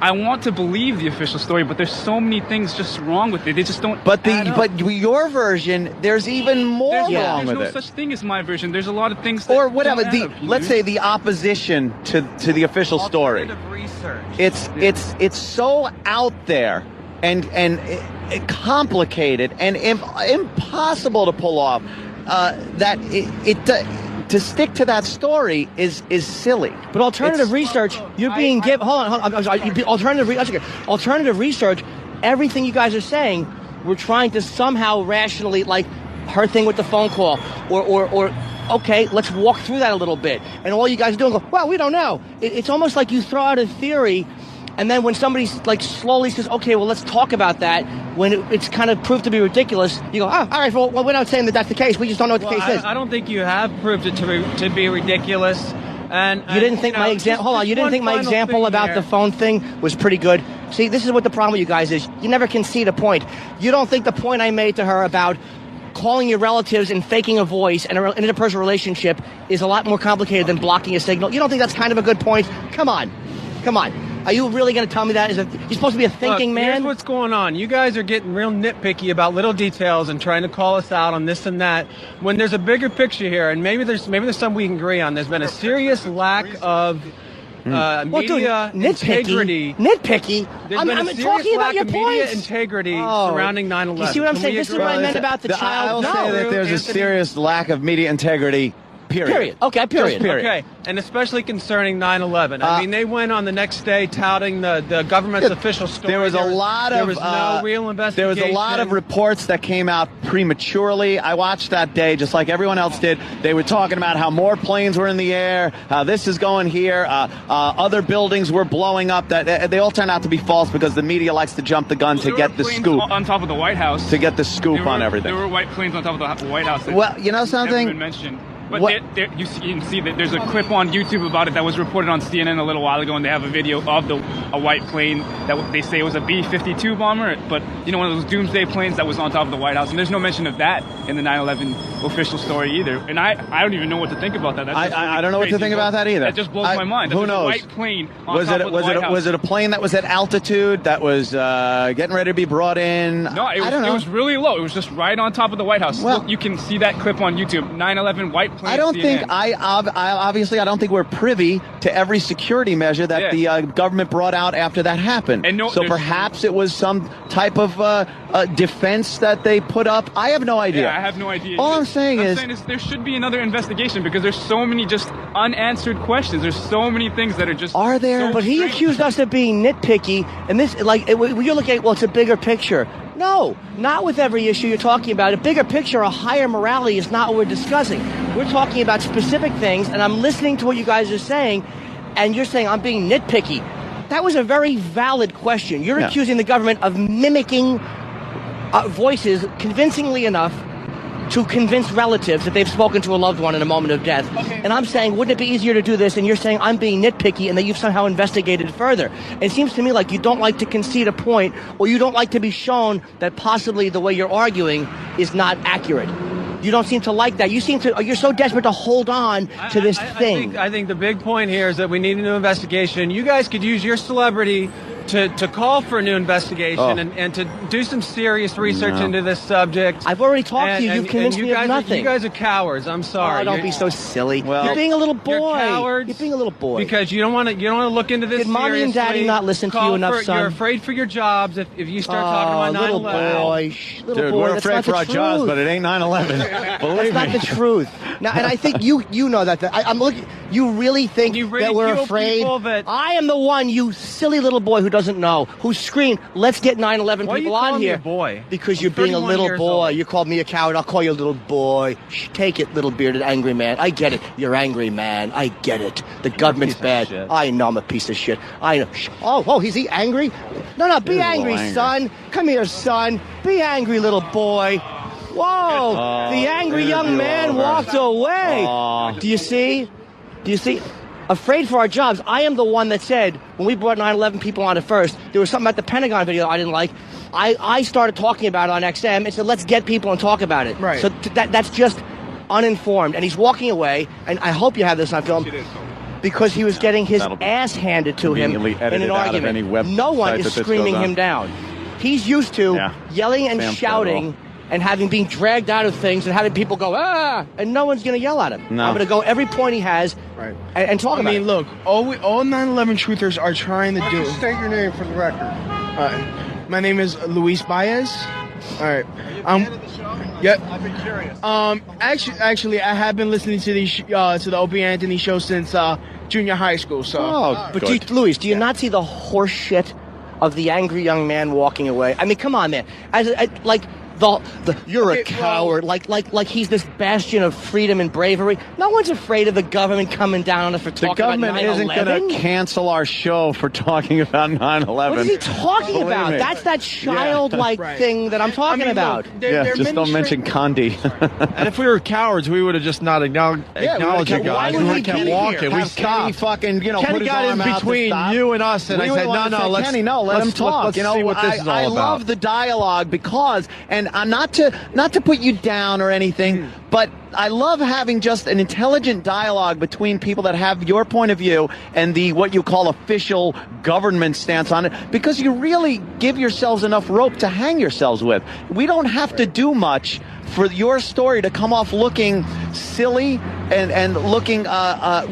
I want to believe the official story, but there's so many things just wrong with it. They just don't. But your version, there's even more wrong with it. There's no such thing as my version. There's a lot of things. Or whatever. Let's say the opposition to the official story. Research. It's so out there, and complicated and impossible to pull off. That to stick to that story is silly. But alternative research, you're being given. Hold on. I'm sorry. Alternative research. Everything you guys are saying, we're trying to somehow rationally, like her thing with the phone call, or okay, let's walk through that a little bit. And all you guys do is go, well, we don't know. It's almost like you throw out a theory, and then when somebody like slowly says, okay, well, let's talk about that, when it's kind of proved to be ridiculous, you go, all right, well, we're not saying that that's the case. We just don't know what the case is. I don't think you have proved it to be ridiculous. And you didn't think my example? Hold on, you didn't think my example about the phone thing was pretty good? See, this is what the problem with you guys is. You never concede a point. You don't think the point I made to her about calling your relatives and faking a voice and an interpersonal relationship is a lot more complicated than blocking a signal? You don't think that's kind of a good point? Come on. Are you really going to tell me that? You're supposed to be a thinking man? Here's what's going on. You guys are getting real nitpicky about little details and trying to call us out on this and that, when there's a bigger picture here, and maybe there's some we can agree on. There's been a serious lack of media integrity. Nitpicky? I'm talking about your media points. integrity surrounding 9/11. You see what I'm saying? This is what I meant about the child. I'll say that there's a serious lack of media integrity. Period. Okay, period. Okay, and especially concerning 9/11. I mean, they went on the next day touting the government's official story. There was no real investigation. There was a lot of reports that came out prematurely. I watched that day, just like everyone else did. They were talking about how more planes were in the air, how this is going here, other buildings were blowing up. That they all turned out to be false because the media likes to jump the gun to get the scoop on top of the White House. To get the scoop on everything. There were white planes on top of the White House. Well, you know something? Never been mentioned. But you can see that there's a clip on YouTube about it that was reported on CNN a little while ago, and they have a video of a white plane that they say was a B-52 bomber, but one of those doomsday planes that was on top of the White House, and there's no mention of that in the 9/11 official story either. And I don't even know what to think about that. I don't know what to think about that either. That just blows my mind. Who knows? A white plane on top of the White House. Was it a plane that was at altitude that was getting ready to be brought in? No, I don't know. It was really low. It was just right on top of the White House. Well, you can see that clip on YouTube. 9/11 white plane. I don't think obviously I don't think we're privy to every security measure that the government brought out after that happened. So perhaps it was some type of defense that they put up. I have no idea. Yeah, I have no idea. All I'm saying is there should be another investigation because there's so many just unanswered questions. There's so many things that are just are there? So but he strange. Accused us of being nitpicky, and this when you're looking at it's a bigger picture. No, not with every issue you're talking about. A bigger picture, a higher morality is not what we're discussing. We're talking about specific things, and I'm listening to what you guys are saying, and you're saying I'm being nitpicky. That was a very valid question. You're accusing the government of mimicking voices convincingly enough to convince relatives that they've spoken to a loved one in a moment of death. Okay. And I'm saying, wouldn't it be easier to do this? And you're saying I'm being nitpicky and that you've somehow investigated further. It seems to me like you don't like to concede a point, or you don't like to be shown that possibly the way you're arguing is not accurate. You don't seem to like that. You're so desperate to hold on to this thing. I think the big point here is that we need a new investigation. You guys could use your celebrity to call for a new investigation and to do some serious research into this subject. I've already talked to you. You've convinced me of nothing. You guys are cowards. I'm sorry. Oh, don't be so silly. Well, you're being a little boy. You're cowards. You're being a little boy. Because you don't want to look into this seriously. Did mommy and daddy not listen to you enough, son? You're afraid for your jobs if you start talking about 9/11. Little boy, we're afraid for our jobs, but it ain't 9/11. Believe me. That's not the truth. Now, and I think you know that. I'm looking. You really think that we're afraid? I am the one, you silly little boy who doesn't know, who screamed, "Let's get 9/11 people on here." Me a boy? Because you're being a little boy. You called me a coward. I'll call you a little boy. Shh, take it, little bearded angry man. I get it. You're angry, man. I get it. The government's bad. I know I'm a piece of shit. I know. Oh, is he angry? No, be angry, son. Come here, son. Be angry, little boy. Whoa! The angry young man walked away. Do you see? Afraid for our jobs. I am the one that said, when we brought 9/11 people on at first, there was something at the Pentagon video I didn't like. I started talking about it on XM and said, let's get people and talk about it. Right. So that's just uninformed. And he's walking away, and I hope you have this on film, because he was getting his ass handed to him in an argument. No one is screaming him down. He's used to yelling and shouting and being dragged out of things and having people go, and no one's going to yell at him. No. I'm going to go every point he has and talk about it. I mean, look, all 9/11 truthers are trying to do. State your name for the record. My name is Luis Baez. All right. Yep. I've been curious. Actually, I have been listening to the Opie Anthony show since junior high school. So. But Luis, do you not see the horse shit of the angry young man walking away? I mean, come on, man. You're a coward. Like he's this bastion of freedom and bravery. No one's afraid of the government coming down on us for talking about 9/11. The government isn't going to cancel our show for talking about 9/11. What is he talking about? That's that childlike thing that I'm talking about. Look, just don't mention Condi. And if we were cowards, we would have just not acknowledged it, guys. We would have kept walking. We stopped. Kenny got in between you and us, and I said, no, let's let him talk. Let's see what this is all about. I love the dialogue because, and I'm not to put you down or anything, but I love having just an intelligent dialogue between people that have your point of view and the what you call official government stance on it, because you really give yourselves enough rope to hang yourselves with. We don't have to do much for your story to come off looking silly and looking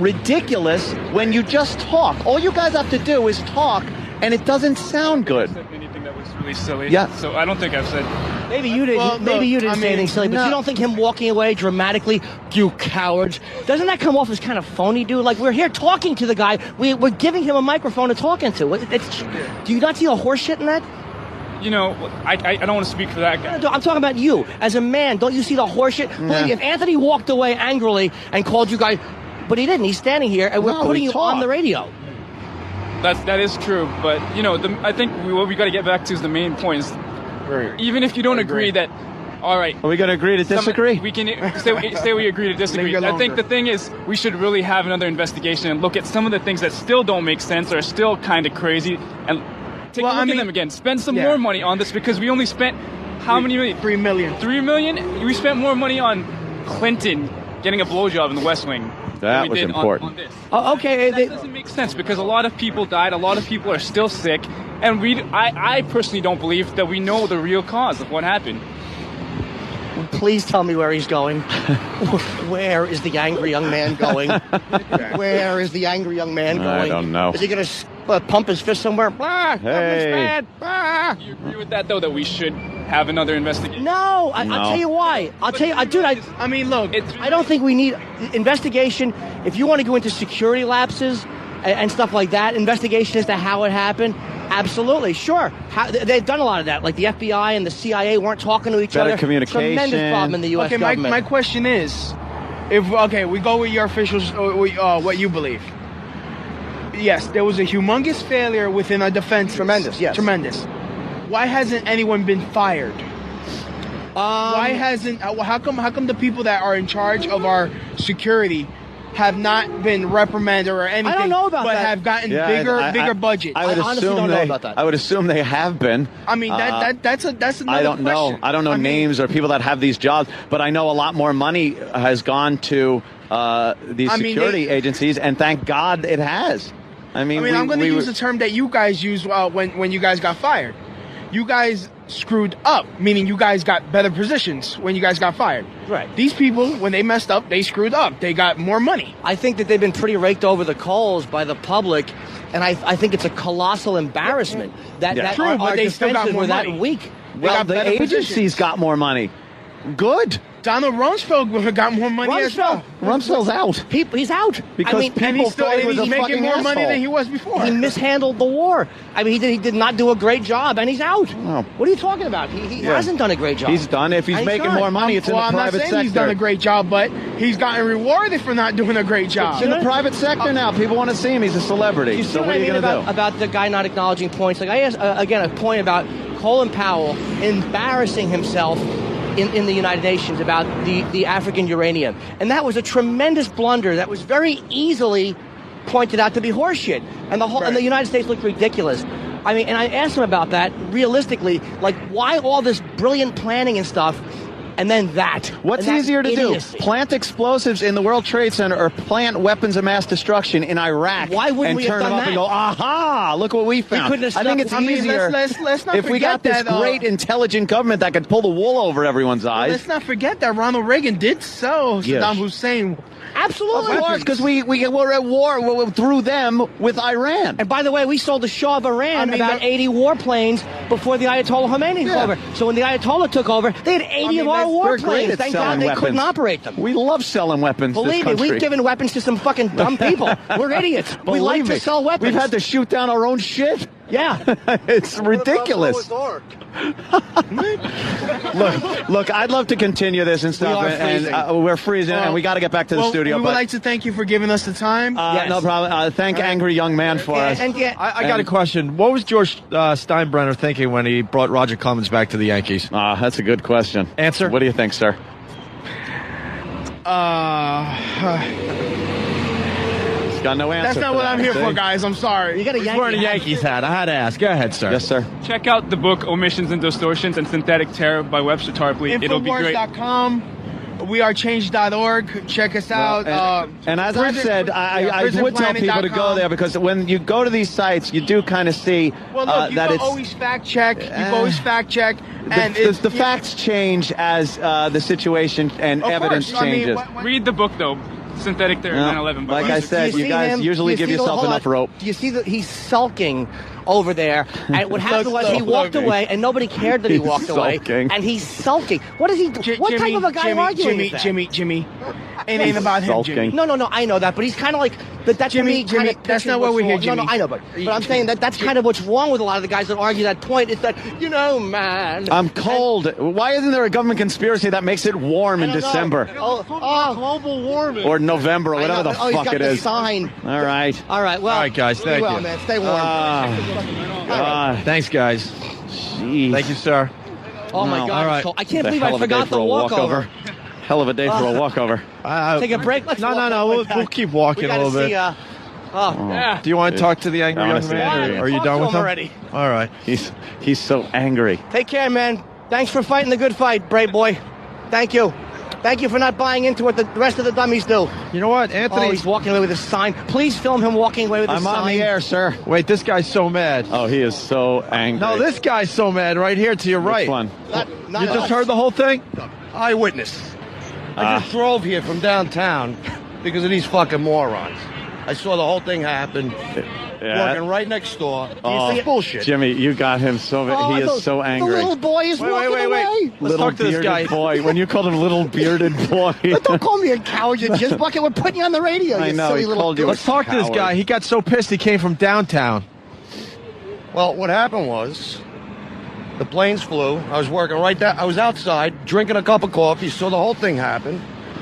ridiculous when you just talk. All you guys have to do is talk, and it doesn't sound good. Really silly. Yeah. So I don't think I've said. Maybe you didn't. Say anything silly, but you don't think him walking away dramatically, you cowards, doesn't that come off as kind of phony, dude? Like, we're here talking to the guy. We're giving him a microphone to talk into. Do you not see the horse shit in that? You know, I don't want to speak for that guy. I'm talking about you as a man. Don't you see the horse shit? Yeah. If Anthony walked away angrily and called you guys, but he didn't. He's standing here, and we're putting you on the radio. That is true, but you know, I think what we got to get back to is the main point. Is, even if you don't agree that, all right, are we going to agree to disagree? We can say we agree to disagree. I think the thing is, we should really have another investigation and look at some of the things that still don't make sense or are still kind of crazy, and take a look at them again. Spend some more money on this, because we only spent how many million? $3 million. $3 million. We spent more money on Clinton getting a blowjob in the West Wing. That was important. On this. Okay. That doesn't make sense, because a lot of people died, a lot of people are still sick, and I personally don't believe that we know the real cause of what happened. Please tell me where he's going. Where is the angry young man going? Where is the angry young man going? I don't know. Is he going to pump his fist somewhere? Hey. Do you agree with that, though, that we should have another investigation? No, I'll tell you why. Dude, I mean, look, I don't think we need investigation. If you want to go into security lapses and stuff like that, investigation as to how it happened, absolutely, sure. They've done a lot of that. Like the FBI and the CIA weren't talking to each other. Better communication. Tremendous problem in the U.S. government. My question is, we go with your officials, what you believe. Yes, there was a humongous failure within our defense. Tremendous, yes. Tremendous. Why hasn't anyone been fired? Why hasn't? How come the people that are in charge of our security have not been reprimanded or anything? I don't know about but that. Have gotten bigger budgets. I honestly don't know about that. I would assume they have been. I mean, that's another I don't know. question. I don't know names or people that have these jobs, but I know a lot more money has gone to these security agencies, and thank God it has. I mean, I'm going to use the term that you guys used when you guys got fired. You guys screwed up, meaning you guys got better positions when you guys got fired. Right. These people, when they messed up, they screwed up. They got more money. I think that they've been pretty raked over the coals by the public, and I think it's a colossal embarrassment that our they still got more that money. weak. Well, the agencies got more money. Good. Donald Rumsfeld got more money as well. Rumsfeld's out. He's out. Because people thought he was a fucking making more asshole. money than he was before. He mishandled the war. I mean, he did not do a great job, and he's out. Oh. What are you talking about? He hasn't done a great job. He's done. If he's making more money, it's in the private sector. I'm not saying he's done a great job, but he's gotten rewarded for not doing a great job. It's in the private sector now. People want to see him. He's a celebrity. So what are you going to do? About the guy not acknowledging points. Like I asked, again, a point about Colin Powell embarrassing himself in the United Nations about the African uranium. And that was a tremendous blunder that was very easily pointed out to be horseshit. And and the United States looked ridiculous. I mean, and I asked him about that realistically, like why all this brilliant planning and stuff, and then that. What's easier to do? Plant explosives in the World Trade Center or plant weapons of mass destruction in Iraq? Why wouldn't we have done and turn them up and go, aha, look what we found. I think it's easier let's not if we got this great intelligent government that could pull the wool over everyone's eyes. Let's not forget that Ronald Reagan did sell Saddam Hussein. Absolutely. Of course, because we were at war through them with Iran. And by the way, we sold the Shah of Iran about 80 warplanes before the Ayatollah Khomeini took over. So when the Ayatollah took over, they had 80 of our warplanes. Thank God they couldn't operate them. We love selling weapons. Believe me, we've given weapons to some fucking dumb people. We're idiots. We like to sell weapons. We've had to shoot down our own shit. Yeah. It's ridiculous. Look, I'd love to continue this and stuff, we're freezing, and we got to get back to the studio. We would like to thank you for giving us the time. No problem. Thank Angry Young Man for us. I got a question. What was George Steinbrenner thinking when he brought Roger Clemens back to the Yankees? That's a good question. Answer? What do you think, sir? Got no answer. That's not what I'm here for, guys. I'm sorry. You got a Yankees hat. I had to ask. Go ahead, sir. Yes, sir. Check out the book Omissions and Distortions and Synthetic Terror by Webster Tarpley. It'll be great. Infowars.com. WeAreChange.org. Check us out. And as I said, I would tell people to go there because when you go to these sites, you do kind of see that it's always fact check. You can always fact check. And the facts change as the situation and evidence changes. Read the book, though. Synthetic Terror 9/11. Like I said, you guys usually give yourself enough rope. Do you see that he's sulking over there? And what happened was he walked away, and nobody cared that he walked away. And he's sulking. What is he? What type of a guy arguing is that? Jimmy. It ain't about him, Jimmy. No, I know that, but he's kind of like that. Jimmy, that's not what we're here, Jimmy. No, I know, but I'm saying that's kind of what's wrong with a lot of the guys that argue that point. Is that man? I'm cold. Why isn't there a government conspiracy that makes it warm in December? Global warming. Or November, or whatever the fuck it is. Sign. All right. Well, all right, guys. Thank you. Man. Stay warm. Thanks, guys. Jeez. Thank you, sir. Oh my God! All right. I can't believe I forgot the walkover. Hell of a day for a walkover. Take a break. Let's no. We'll keep walking a little bit. Do you want to talk to the angry young man? Or are you done with him already? All right. He's so angry. Take care, man. Thanks for fighting the good fight, brave boy. Thank you. Thank you for not buying into what the rest of the dummies do. You know what, Anthony? Oh, he's walking away with his sign. Please film him walking away with his sign. I'm on the air, sir. Wait, this guy's so mad. Oh, he is so angry. No, this guy's so mad right here to your right. Which one? You just heard the whole thing? Eyewitness. I just drove here from downtown because of these fucking morons. I saw the whole thing happen. Working right next door. It's bullshit. Jimmy, you got him so he is so angry. The little boy is walking away. Let's talk to this guy. Boy. When you called him little bearded boy. Don't call me a coward, you jizz bucket. We're putting you on the radio. I know. He called you. Let's talk to this guy. He got so pissed he came from downtown. Well, what happened was the planes flew. I was working right there. I was outside drinking a cup of coffee. Saw the whole thing happen.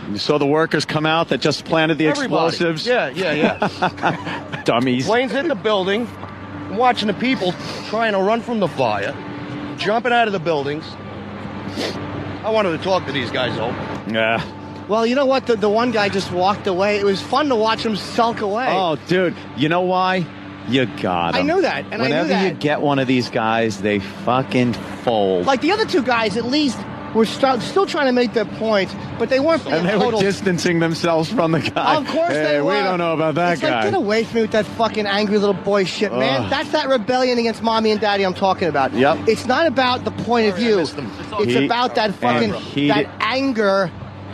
You saw the workers come out that just planted the explosives? Yeah. Dummies. Planes hit the building. I'm watching the people trying to run from the fire, jumping out of the buildings. I wanted to talk to these guys, though. Yeah. Well, you know what? The one guy just walked away. It was fun to watch him sulk away. Oh, dude. You know why? You got him. I knew that. And Whenever I knew that. you get one of these guys, they fucking fold. Like the other two guys, at least, were still trying to make their point, but they weren't. And they were distancing themselves from the guy. Of course they were. We don't know about that guy. Like, get away from me with that fucking angry little boy shit, man. That's that rebellion against mommy and daddy I'm talking about. Yep. It's not about the point of view. It's about that fucking that anger.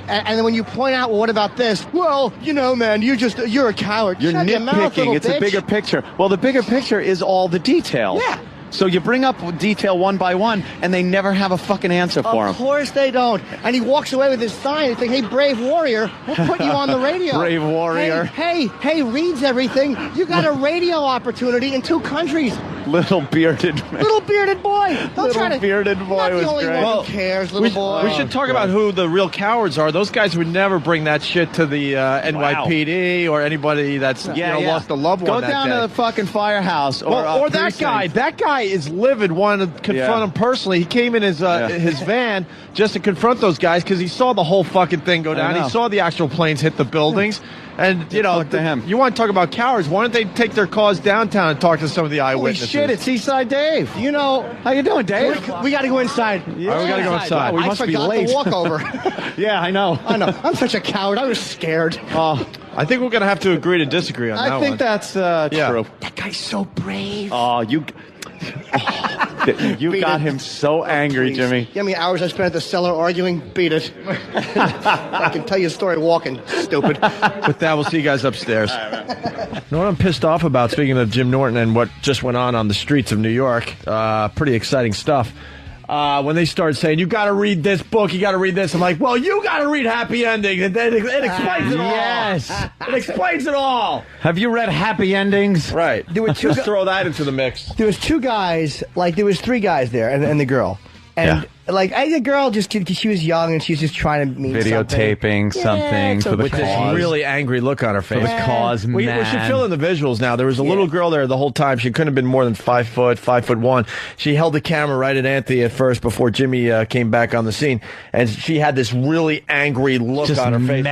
And then when you point out, well, what about this? Well, man, you're a coward. You're nitpicking. It's a bigger picture. Well, the bigger picture is all the details. Yeah. So you bring up detail one by one, and they never have a fucking answer for him. Of course they don't. And he walks away with his sign. It's like, hey, brave warrior, we'll put you on the radio. Brave warrior. Hey, reads everything. You got a radio opportunity in 2 countries. Little bearded man. Little bearded boy. Bearded boy was great. Who cares, little boy? We should talk about who the real cowards are. Those guys would never bring that shit to the NYPD or anybody that's lost a loved one. Go down to the fucking firehouse or that guy. That guy is livid, wanted to confront him personally. He came in his van just to confront those guys because he saw the whole fucking thing go down. He saw the actual planes hit the buildings. And, you know, you want to talk about cowards. Why don't they take their cause downtown and talk to some of the eyewitnesses? Holy shit, it's Eastside Dave. You know, how you doing, Dave? We got to go inside. Yeah. All right, we got to go inside. We must be late. The walkover. Yeah, I know. I'm such a coward. I was scared. I think we're going to have to agree to disagree on that one. I think that's true. That guy's so brave. You got him so angry, Please. Jimmy. You know how many hours I spent at the cellar arguing? Beat it. I can tell you a story walking, stupid. With that, we'll see you guys upstairs. You know what I'm pissed off about, speaking of Jim Norton and what just went on the streets of New York, pretty exciting stuff. When they start saying, you got to read this book, you got to read this, I'm like, well, you got to read Happy Endings. It explains it all. Yes. It explains it all. Have you read Happy Endings? Right. There were Just throw that into the mix. There was two guys, there was three guys there, and the girl. And, the girl she was young, and she was just trying to meet videotaping something for the with cause. This really angry look on her face. For the cause, we should fill in the visuals now. There was a little girl there the whole time. She couldn't have been more than 5'1". She held the camera right at Anthony at first before Jimmy came back on the scene, and she had this really angry look on her face.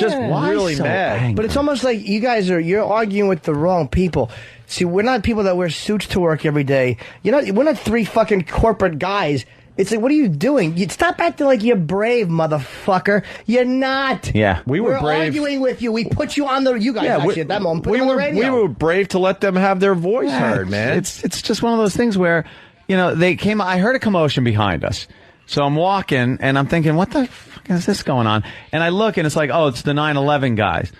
Just really mad. Angry? But it's almost like you're arguing with the wrong people. See, we're not people that wear suits to work every day. We're not three fucking corporate guys. It's like, what are you doing? You stop acting like you're brave, motherfucker. You're not. Yeah, we're brave. Arguing with you. We put you on you guys actually at that moment. Put you on the radio. We were brave to let them have their voice heard, man. It's just one of those things where, they came. I heard a commotion behind us, so I'm walking and I'm thinking, what the fuck is this going on? And I look and it's like, oh, it's the 9/11 guys.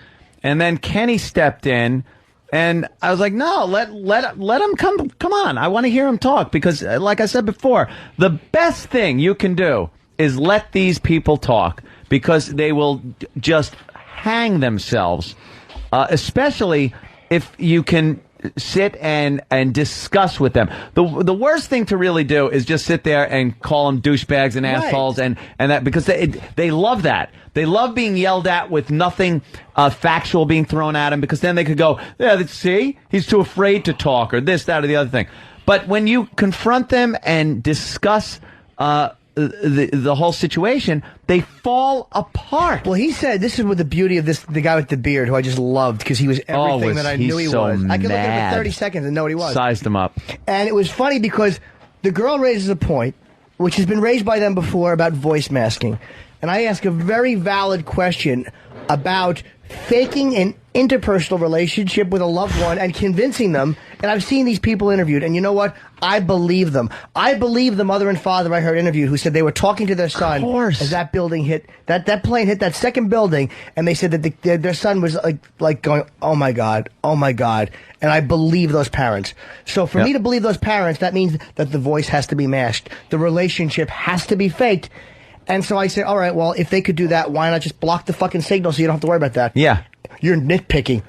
And then Kenny stepped in. And I was like, no, let him come on. I want to hear him talk because, like I said before, the best thing you can do is let these people talk because they will just hang themselves, especially if you can sit and discuss with them. The worst thing to really do is just sit there and call them douchebags and assholes and that because they love that. They love being yelled at with nothing factual being thrown at them because then they could go, yeah, see, he's too afraid to talk or this, that, or the other thing. But when you confront them and discuss the whole situation, they fall apart. Well, he said this is what the beauty of the guy with the beard, who I just loved because he was everything that I knew he was. I could look at him for 30 seconds and know what he was. Sized him up. And it was funny because the girl raises a point, which has been raised by them before, about voice masking. And I ask a very valid question about faking an interpersonal relationship with a loved one and convincing them. And I've seen these people interviewed, and you know what? I believe them. I believe the mother and father I heard interviewed who said they were talking to their son as that building hit, that plane hit that second building, and they said that their son was like going, oh my God. And I believe those parents. So for me to believe those parents, that means that the voice has to be masked. The relationship has to be faked. And so I say, all right, well, if they could do that, why not just block the fucking signal so you don't have to worry about that? Yeah. You're nitpicking.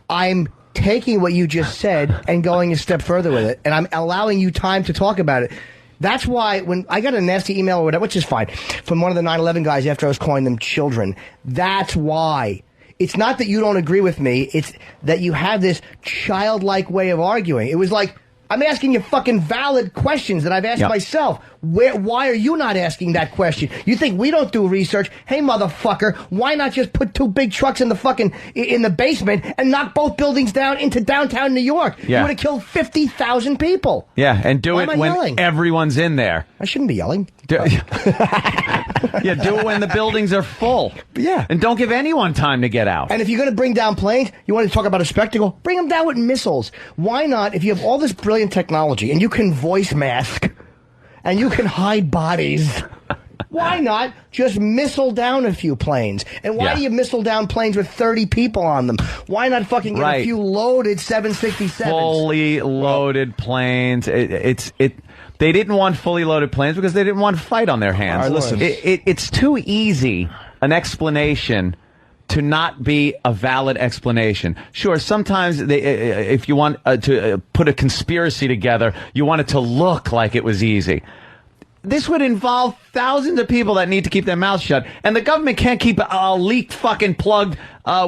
I'm taking what you just said and going a step further with it, and I'm allowing you time to talk about it. That's why when I got a nasty email or whatever, which is fine, from one of the 9/11 guys after I was calling them children, that's why. It's not that you don't agree with me, it's that you have this childlike way of arguing. It was like, I'm asking you fucking valid questions that I've asked myself. Why are you not asking that question? You think we don't do research? Hey, motherfucker, why not just put two big trucks in the basement and knock both buildings down into downtown New York? Yeah. You would have killed 50,000 people. Yeah, and do it when yelling? Everyone's in there. I shouldn't be yelling. Yeah, do it when the buildings are full. Yeah. And don't give anyone time to get out. And if you're going to bring down planes, you want to talk about a spectacle, bring them down with missiles. Why not, if you have all this brilliant technology and you can voice mask and you can hide bodies, why not just missile down a few planes? And why do you missile down planes with 30 people on them? Why not fucking get a few loaded 767s? Fully loaded planes. They didn't want fully loaded planes because they didn't want to fight on their hands. All right, listen. It's too easy an explanation to not be a valid explanation. Sure, sometimes if you want to put a conspiracy together, you want it to look like it was easy. This would involve thousands of people that need to keep their mouths shut, and the government can't keep a leak fucking plugged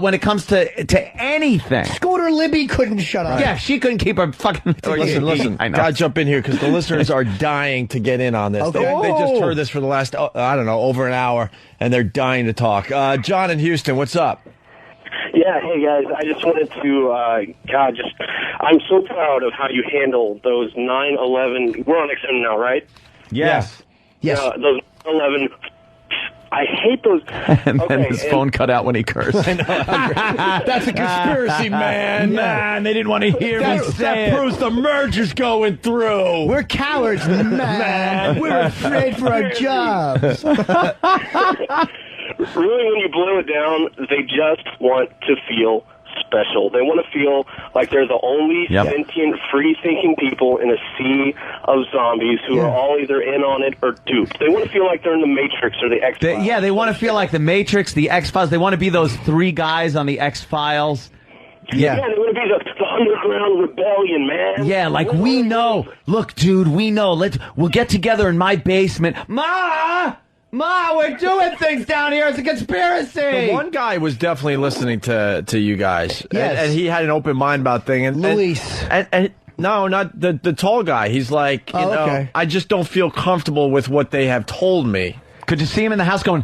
when it comes to anything. Scooter Libby couldn't shut up. Yeah, she couldn't keep her fucking... Listen. I know. Gotta jump in here because the listeners are dying to get in on this. Okay. They just heard this for the last, over an hour, and they're dying to talk. John in Houston, what's up? Yeah, hey guys, I just wanted to, I'm so proud of how you handle those 9/11. We're on XM now, right? Yes. Yes. Those 9/11. I hate those. And then his phone cut out when he cursed. That's a conspiracy, man. Man, they didn't want to hear me say That it. proves the merger's going through. We're cowards, man. We're afraid for our jobs. Really, when you blow it down, they just want to feel special. They want to feel like they're the only sentient, free-thinking people in a sea of zombies who are all either in on it or duped. They want to feel like they're in the Matrix or the X-Files. They want to feel like the Matrix, the X-Files. They want to be those three guys on the X-Files. Yeah, they want to be the underground rebellion, man. Yeah, like we know. Look, dude, we know. We'll get together in my basement. Ma, we're doing things down here. It's a conspiracy. The one guy was definitely listening to you guys. Yes. And he had an open mind about things. Luis. And no, not the tall guy. He's like, you know, I just don't feel comfortable with what they have told me. Could you see him in the house going,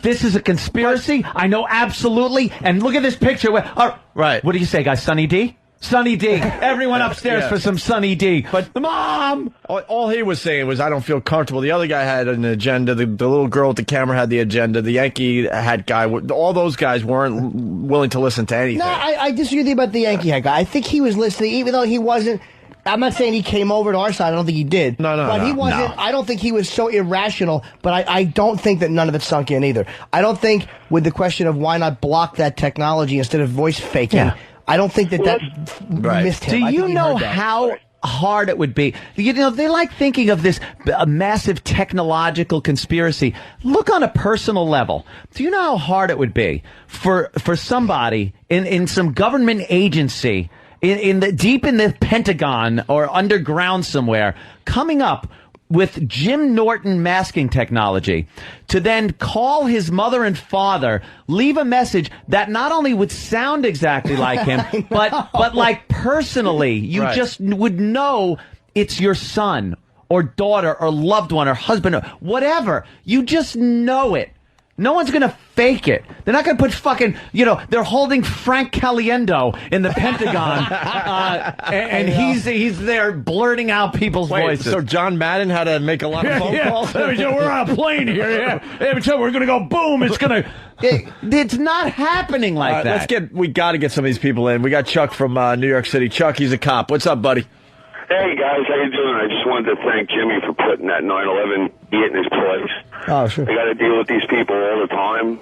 this is a conspiracy? I know absolutely. And look at this picture. Right. What do you say, guys? Sunny D? Sunny D. Everyone upstairs for some Sunny D. But Mom! All he was saying was, I don't feel comfortable. The other guy had an agenda. The little girl with the camera had the agenda. The Yankee hat guy. All those guys weren't willing to listen to anything. No, I disagree with you about the Yankee hat guy. I think he was listening, even though he wasn't. I'm not saying he came over to our side. I don't think he did. But he wasn't. I don't think he was so irrational. But I don't think that none of it sunk in either. I don't think with the question of why not block that technology instead of voice faking. Yeah. I don't think that missed him. Do you know how hard it would be? You know, they like thinking of this massive technological conspiracy. Look on a personal level. Do you know how hard it would be for somebody in some government agency deep in the Pentagon or underground somewhere coming up with Jim Norton masking technology to then call his mother and father, leave a message that not only would sound exactly like him, but like personally, you just would know it's your son or daughter or loved one or husband or whatever. You just know it. No one's going to fake it. They're not going to put fucking, they're holding Frank Caliendo in the Pentagon, and he's there blurting out people's voices. So John Madden had to make a lot of phone calls? We're on a plane here. Every time we're going to go boom, it's going to... It's not happening like that. We got to get some of these people in. We got Chuck from New York City. Chuck, he's a cop. What's up, buddy? Hey, guys, how you doing? I just wanted to thank Jimmy for putting that 9/11 idiot in his place. Oh, sure. I got to deal with these people all the time,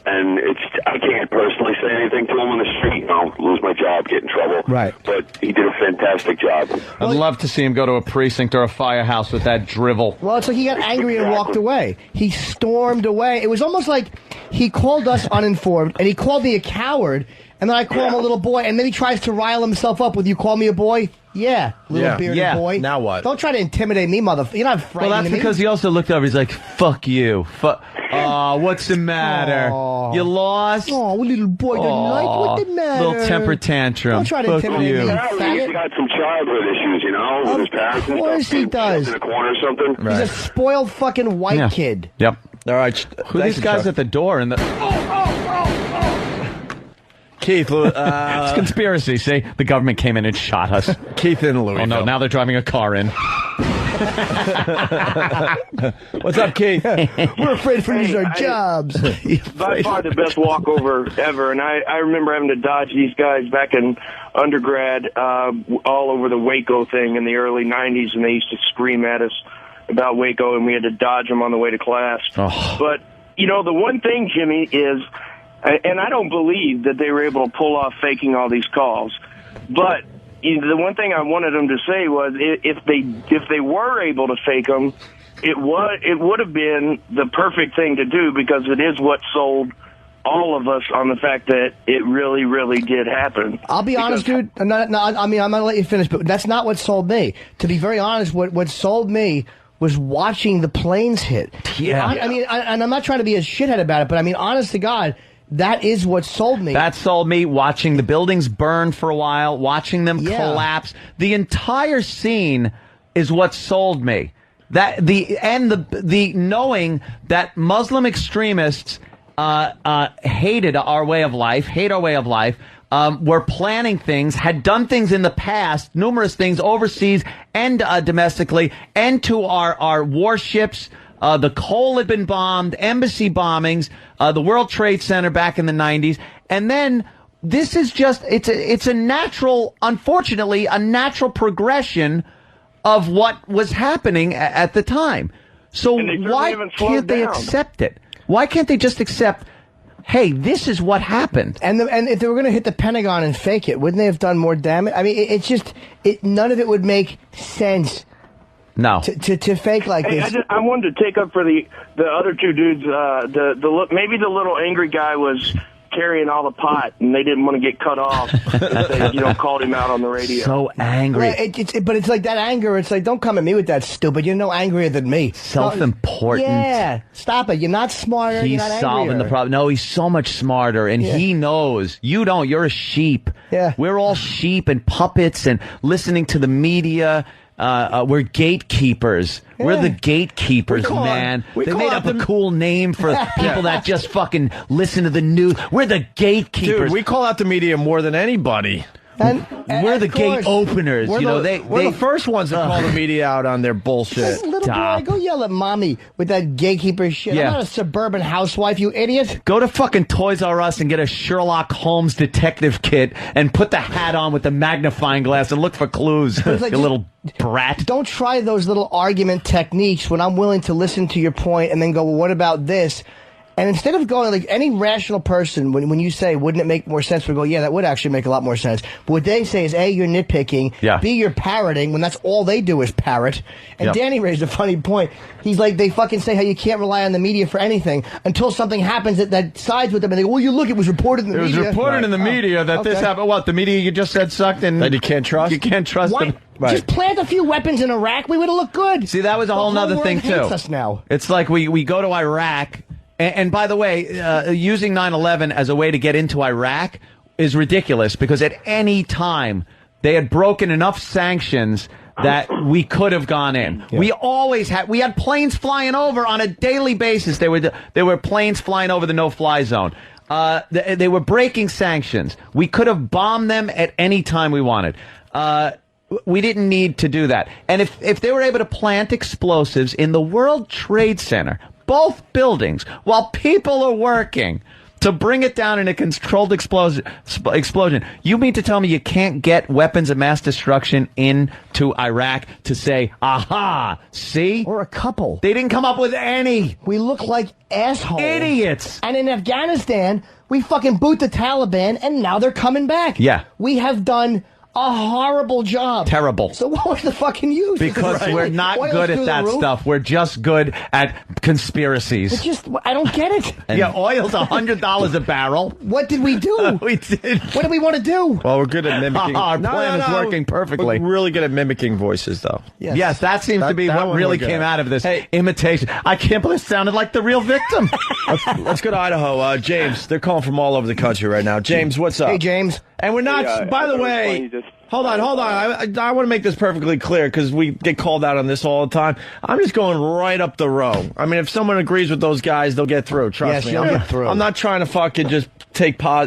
and I can't personally say anything to them on the street. I'll lose my job, get in trouble. Right. But he did a fantastic job. I'd love to see him go to a precinct or a firehouse with that drivel. Well, it's like he got angry and walked away. He stormed away. It was almost like he called us uninformed, and he called me a coward, and then I call him a little boy, and then he tries to rile himself up with, you call me a boy? Yeah, little bearded boy. Now what? Don't try to intimidate me, motherfucker. You're not frightening me. Well, that's because he also looked over. He's like, fuck you. What's the matter? You lost? Oh, little boy didn't like. What's the matter? Little temper tantrum. Don't try to intimidate me, He's got some childhood issues, with his parents. Of course he does. In a corner or something. He's a spoiled fucking white kid. Yep. All right. Who are these guys at the door? Keith, it's conspiracy. See, the government came in and shot us. Keith in Louisville. Oh no! Now they're driving a car in. What's up, Keith? We're afraid to lose our jobs. By far the best walkover ever, and I remember having to dodge these guys back in undergrad, all over the Waco thing in the early '90s, and they used to scream at us about Waco, and we had to dodge them on the way to class. Oh. But the one thing, Jimmy, is. And I don't believe that they were able to pull off faking all these calls. But the one thing I wanted them to say was if they were able to fake them, it would have been the perfect thing to do because it is what sold all of us on the fact that it really, really did happen. I'll be honest, dude. I'm going to let you finish, but that's not what sold me. To be very honest, what sold me was watching the planes hit. Yeah. And I'm not trying to be a shithead about it, but honest to God, that is what sold me. That sold me, watching the buildings burn for a while, watching them collapse. The entire scene is what sold me. The knowing that Muslim extremists hated our way of life, hate our way of life, were planning things, had done things in the past, numerous things overseas and domestically, and to our warships. The Cole had been bombed, embassy bombings, the World Trade Center back in the 90s. And then this is just, it's a natural, unfortunately, a natural progression of what was happening at the time. So why can't they accept it? Why can't they just accept, hey, this is what happened? And if they were going to hit the Pentagon and fake it, wouldn't they have done more damage? I mean, it's just, none of it would make sense. No. To fake like this. I wanted to take up for the other two dudes. Maybe the little angry guy was carrying all the pot, and they didn't want to get cut off. They, called him out on the radio. So angry. Well, but it's like that anger. It's like, don't come at me with that stupid. You're no angrier than me. Self-important. Yeah. Stop it. You're not smarter. He's you're not solving the problem. No, he's so much smarter, and he knows. You don't. You're a sheep. Yeah. We're all sheep and puppets and listening to the media. We're gatekeepers. Yeah. We're the gatekeepers, man. They made up a cool name for people that just fucking listen to the news. We're the gatekeepers. Dude, we call out the media more than anybody. And we're the gate openers. We're the first ones that call the media out on their bullshit. This little boy, go yell at mommy with that gatekeeper shit. Yeah. I'm not a suburban housewife, you idiot. Go to fucking Toys R Us and get a Sherlock Holmes detective kit and put the hat on with the magnifying glass and look for clues, like, you little brat. Don't try those little argument techniques when I'm willing to listen to your point and then go, well, what about this? And instead of going, like, any rational person, when you say, wouldn't it make more sense, we go, yeah, that would actually make a lot more sense. But what they say is, A, you're nitpicking, B, you're parroting, when that's all they do is parrot. And Danny raised a funny point. He's like, they fucking say how you can't rely on the media for anything until something happens that sides with them. And they go, well, you look, it was reported in the media. It was reported in the media that this happened. What, the media you just said sucked and that you can't trust? You can't trust them. Right. Just plant a few weapons in Iraq, we would have looked good. See, that was a whole nother thing, too. Us now. It's like we go to Iraq. And by the way, using 9/11 as a way to get into Iraq is ridiculous because at any time they had broken enough sanctions that we could have gone in. Yeah. We had planes flying over on a daily basis. There were planes flying over the no-fly zone. They were breaking sanctions. We could have bombed them at any time we wanted. We didn't need to do that. And if they were able to plant explosives in the World Trade Center, both buildings, while people are working to bring it down in a controlled explosion, you mean to tell me you can't get weapons of mass destruction into Iraq to say, aha, see? Or a couple. They didn't come up with any. We look like assholes. Idiots. And in Afghanistan, we fucking boot the Taliban, and now they're coming back. Yeah. We have done a horrible job. Terrible. So what was the fucking use? Because we're not good at that stuff. We're just good at conspiracies. It's just, I don't get it. Oil's $100 a barrel. What did we do? We did. What did we want to do? Well, we're good at mimicking. Our plan is working perfectly. We're really good at mimicking voices, though. Yes, that seems to be what really came out of this imitation. I can't believe it sounded like the real victim. Let's go to Idaho. James, they're calling from all over the country right now. James, what's up? Hey, James. And we're not, by the way, hold on. I want to make this perfectly clear because we get called out on this all the time. I'm just going right up the row. I mean, if someone agrees with those guys, they'll get through. Trust me. You'll get through. I'm not trying to fucking just take pro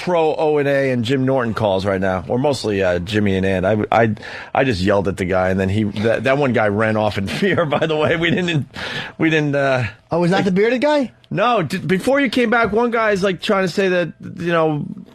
O&A and Jim Norton calls right now, or mostly Jimmy and Ann. I just yelled at the guy, and then that one guy ran off in fear. By the way, we didn't. Oh, was that the bearded guy? No, before you came back, one guy's like trying to say that,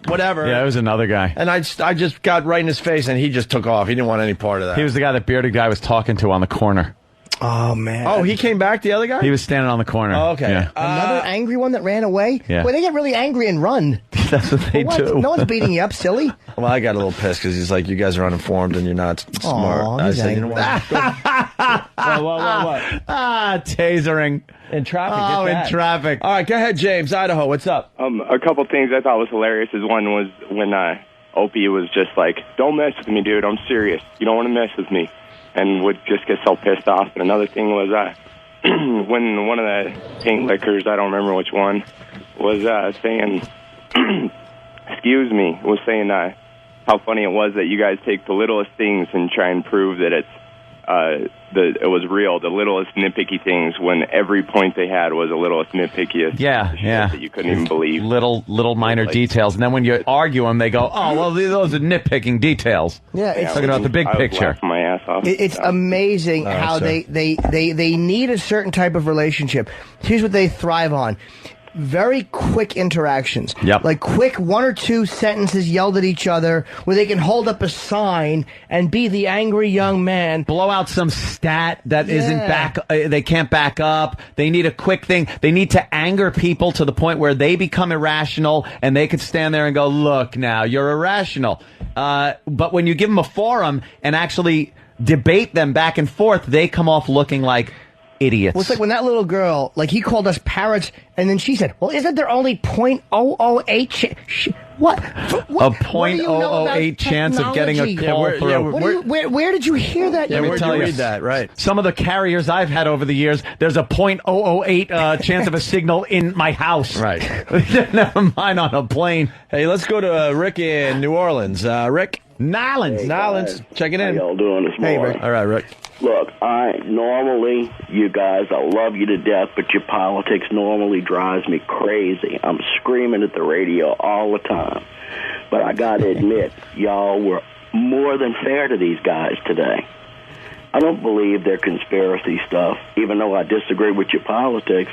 whatever. Yeah, it was another guy. And I just got right in his face, and he just took off. He didn't want any part of that. He was the guy that bearded guy was talking to on the corner. Oh, man. Oh, he came back, the other guy? He was standing on the corner. Oh, okay. Yeah. Another angry one that ran away? Yeah. Well, they get really angry and run. That's what they do. No one's beating you up, silly. Well, I got a little pissed because he's like, you guys are uninformed and you're not smart. I said, angry. what? Tasering. In traffic. Oh, in traffic. All right, go ahead, James. Idaho, what's up? A couple things I thought was hilarious is one was when Opie was just like, don't mess with me, dude. I'm serious. You don't want to mess with me. And would just get so pissed off. And another thing was when one of the pink liquors, I don't remember which one, was saying, excuse me, was saying how funny it was that you guys take the littlest things and try and prove that it's it was real. The littlest nitpicky things, when every point they had was the littlest nitpickiest. Yeah, yeah. That you couldn't even believe. Little minor details, and then when you argue them, they go, "Oh, well, those are nitpicking details." Yeah, it's talking about the big picture. I was laughing my ass off. It's amazing how they need a certain type of relationship. Here's what they thrive on. Very quick interactions. Yep. Like quick 1 or 2 sentences yelled at each other where they can hold up a sign and be the angry young man. Blow out some stat that isn't back. They can't back up. They need a quick thing. They need to anger people to the point where they become irrational and they could stand there and go, look, now you're irrational. But when you give them a forum and actually debate them back and forth, they come off looking like idiots. Well, it's like when that little girl, like he called us parrots, and then she said, well, isn't there only 0.008 what? A 0.008 chance of getting a call through. Where did you hear that? Let me tell you. Read that, right. Some of the carriers I've had over the years, there's a 0.008 chance of a signal in my house. Right. Never mind on a plane. Hey, let's go to Rick in New Orleans. Rick? Nolans. Hey, Nolans, check it in. How y'all doing this morning? Hey, Rick. All right, Rick. Look, normally, you guys, I love you to death, but your politics normally drives me crazy. I'm screaming at the radio all the time. But I got to admit, y'all were more than fair to these guys today. I don't believe their conspiracy stuff, even though I disagree with your politics.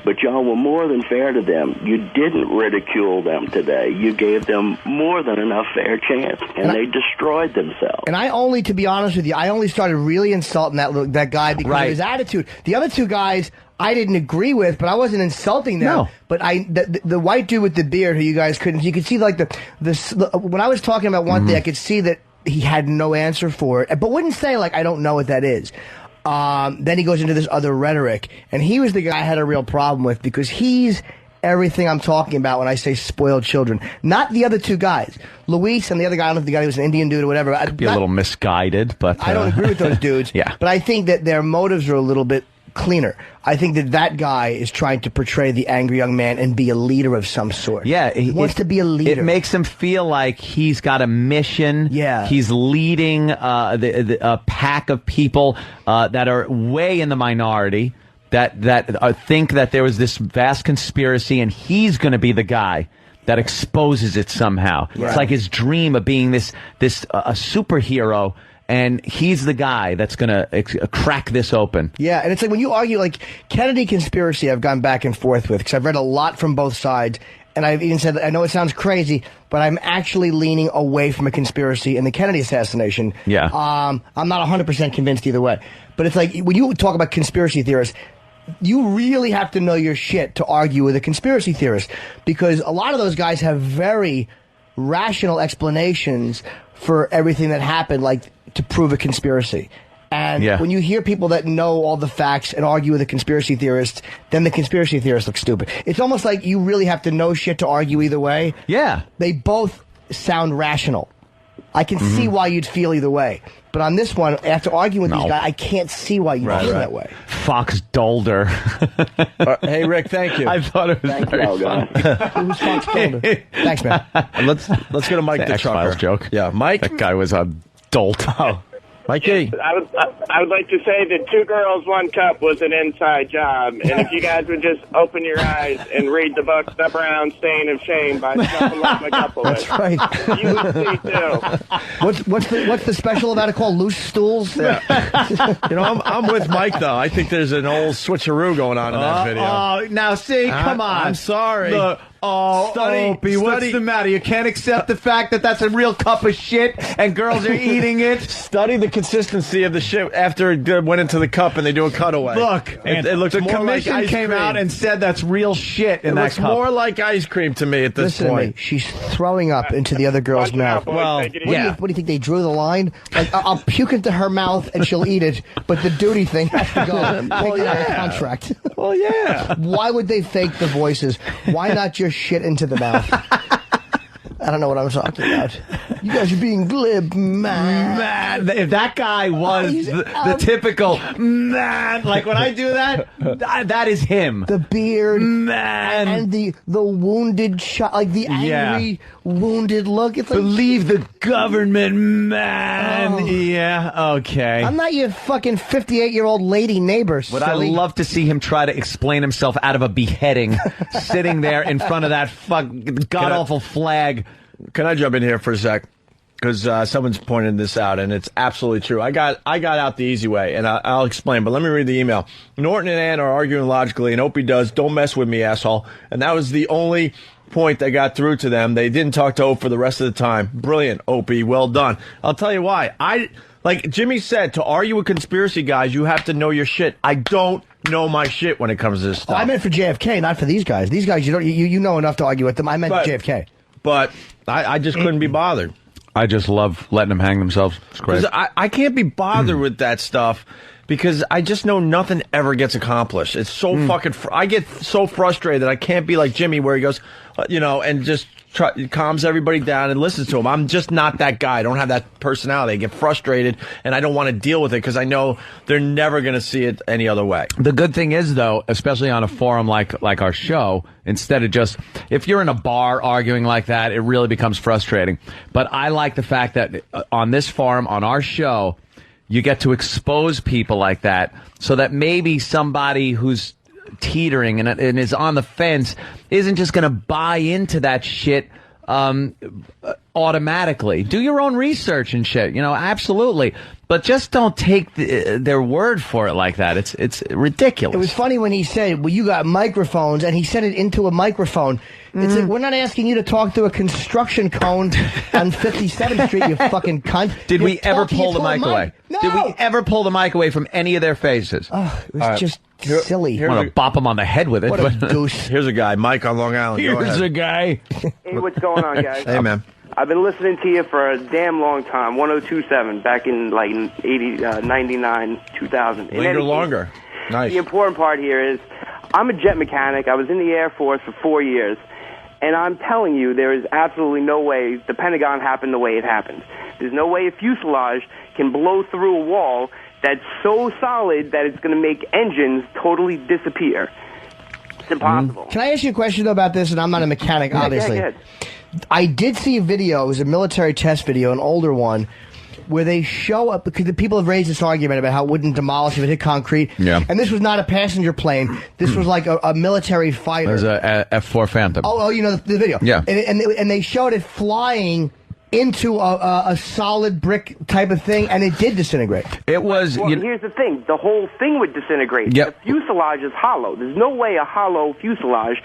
But y'all were more than fair to them. You didn't ridicule them today. You gave them more than enough fair chance, and they destroyed themselves. And I only, to be honest with you, I only started really insulting that guy because of his attitude. The other 2 guys I didn't agree with, but I wasn't insulting them. No. But the white dude with the beard who you guys couldn't, you could see like when I was talking about one thing, I could see that he had no answer for it, but wouldn't say like, I don't know what that is. Then he goes into this other rhetoric, and he was the guy I had a real problem with because he's everything I'm talking about when I say spoiled children. Not the other 2 guys. Luis and the other guy, I don't know if the guy was an Indian dude or whatever. Could be a little misguided, but... I don't agree with those dudes. Yeah. But I think that their motives are a little bit cleaner. I think that guy is trying to portray the angry young man and be a leader of some sort. Yeah. He wants to be a leader. It makes him feel like he's got a mission. Yeah. He's leading a pack of people that are way in the minority, that think that there was this vast conspiracy, and he's going to be the guy that exposes it somehow. Right. It's like his dream of being this a superhero. And he's the guy that's going to crack this open. Yeah, and it's like when you argue, like, Kennedy conspiracy I've gone back and forth with, because I've read a lot from both sides, and I've even said, I know it sounds crazy, but I'm actually leaning away from a conspiracy in the Kennedy assassination. Yeah. I'm not 100% convinced either way. But it's like, when you talk about conspiracy theorists, you really have to know your shit to argue with a conspiracy theorist, because a lot of those guys have very rational explanations for everything that happened, like to prove a conspiracy. And when you hear people that know all the facts and argue with a conspiracy theorist, then the conspiracy theorists look stupid. It's almost like you really have to know shit to argue either way. Yeah. They both sound rational. I can see why you'd feel either way. But on this one, after arguing with these guys, I can't see why you feel that way. Fox Dolder. Hey, Rick, thank you. I thought it was very funny. Who's Fox Dolder? Thanks, man. Let's go to Mike the Trucker. Joke. Yeah, Mike. That guy was a dolt. Oh. Mikey. I would like to say that 2 Girls, 1 Cup was an inside job, and if you guys would just open your eyes and read the book The Brown Stain of Shame by Snuffleupagus. That's right. You would see too. What's the special about it called? Loose Stools? Yeah. I'm with Mike though. I think there's an old switcheroo going on in that video. Oh, now see, come on. I'm sorry. Look, Opie, what's the matter? You can't accept the fact that that's a real cup of shit and girls are eating it? Study the consistency of the shit after it went into the cup and they do a cutaway. Look, it looks the more like commission ice came cream. out and said that's real shit in it that looks cup. more like ice cream to me at this Listen point. to me. She's throwing up into the other girl's mouth. What do you think they drew the line? Like, I'll puke into her mouth and she'll eat it, but the duty thing has to go. Take it out of contract. Well, yeah. Why would they fake the voices? Why not just shit into the mouth? I don't know what I'm talking about. You guys are being glib, man. If that guy was the typical man, like when I do that, that is him. The beard, man, and the wounded shot, like the angry, wounded look. It's like, believe the government, man. Oh. Yeah, okay. I'm not your fucking 58-year-old lady neighbor. Would I love to see him try to explain himself out of a beheading, sitting there in front of that god-awful flag. Can I jump in here for a sec? Because someone's pointed this out, and it's absolutely true. I got out the easy way, and I'll explain, but let me read the email. Norton and Ann are arguing logically, and Opie does, don't mess with me, asshole. And that was the only point that got through to them. They didn't talk to Opie for the rest of the time. Brilliant, Opie. Well done. I'll tell you why. Like Jimmy said, to argue with conspiracy guys, you have to know your shit. I don't know my shit when it comes to this stuff. Oh, I meant for JFK, not for these guys. These guys, you know enough to argue with them. I meant JFK. But I just couldn't be bothered. I just love letting them hang themselves. It's great. I can't be bothered with that stuff because I just know nothing ever gets accomplished. It's so fucking... I get so frustrated that I can't be like Jimmy where he goes, and just calms everybody down and listens to him. I'm just not that guy. I don't have that personality. I get frustrated, and I don't want to deal with it because I know they're never going to see it any other way. The good thing is, though, especially on a forum like our show, instead of just, if you're in a bar arguing like that, it really becomes frustrating. But I like the fact that on this forum, on our show, you get to expose people like that so that maybe somebody who's teetering and is on the fence isn't just going to buy into that shit automatically. Do your own research and shit, absolutely. But just don't take their word for it like that. It's ridiculous. It was funny when he said, well, you got microphones, and he said it into a microphone. It's like, we're not asking you to talk through a construction cone on 57th Street, you fucking cunt. Did we ever pull the mic away? No. Did we ever pull the mic away from any of their faces? Oh, it was just silly. I want to bop them on the head with it. What a douche. Here's a guy, Mike on Long Island. Here's a guy. Hey, what's going on, guys? Hey, man. I've been listening to you for a damn long time, 102.7, back in like 99, 2000. Linger longer. Nice. The important part here is I'm a jet mechanic. I was in the Air Force for 4 years. And I'm telling you, there is absolutely no way the Pentagon happened the way it happened. There's no way a fuselage can blow through a wall that's so solid that it's going to make engines totally disappear. It's impossible. Can I ask you a question, though, about this? And I'm not a mechanic, obviously. Yeah, I did see a video. It was a military test video, an older one, where they show up, because the people have raised this argument about how it wouldn't demolish if it hit concrete. Yeah. And this was not a passenger plane. This was like a military fighter. There's a F-4 Phantom. Oh, you know the video. Yeah. And they showed it flying into a solid brick type of thing, and it did disintegrate. It was... Well, here's the thing. The whole thing would disintegrate. Yep. The fuselage is hollow. There's no way a hollow fuselage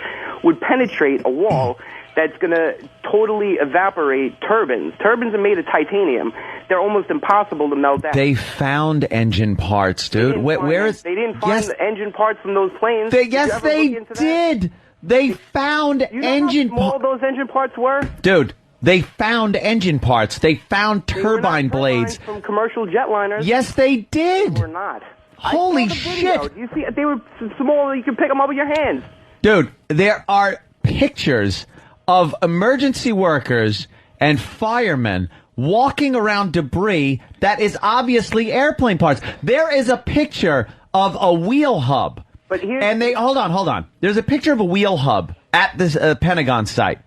would penetrate a wall that's going to totally evaporate turbines. Turbines are made of titanium. They're almost impossible to melt down. They found engine parts, dude. They didn't find the engine parts from those planes. Yes, they did. They found engine parts. How small those engine parts were? Dude, they found engine parts. They found turbine blades. From commercial jetliners. Yes, they did. They were not. Holy shit. You see, they were small. You could pick them up with your hands. Dude, there are pictures of emergency workers and firemen walking around debris that is obviously airplane parts. There is a picture of a wheel hub. And they hold on. There's a picture of a wheel hub at this Pentagon site.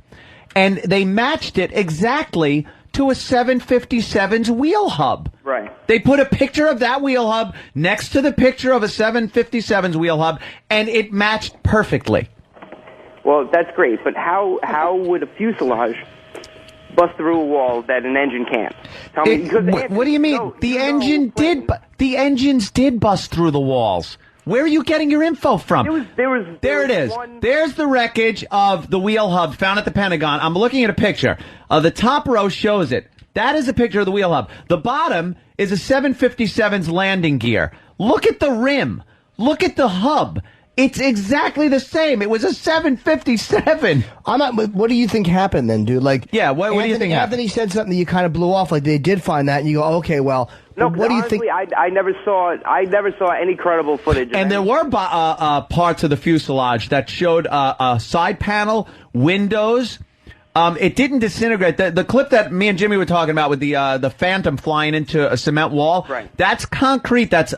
And they matched it exactly to a 757's wheel hub. Right. They put a picture of that wheel hub next to the picture of a 757's wheel hub, and it matched perfectly. Well, that's great, but how would a fuselage bust through a wall that an engine can't? Tell me. What do you mean? The engines did bust through the walls. Where are you getting your info from? There it is. There's the wreckage of the wheel hub found at the Pentagon. I'm looking at a picture. The top row shows it. That is a picture of the wheel hub. The bottom is a 757's landing gear. Look at the rim. Look at the hub. It's exactly the same. It was a 757. What do you think happened then, dude? Like, yeah, what do you think happened? Anthony said something that you kind of blew off. Like, they did find that, and you go, okay, well, no, what do you honestly, think? I never saw any credible footage. And there were parts of the fuselage that showed a side panel, windows, It didn't disintegrate. The clip that me and Jimmy were talking about with the Phantom flying into a cement wall, that's concrete. That's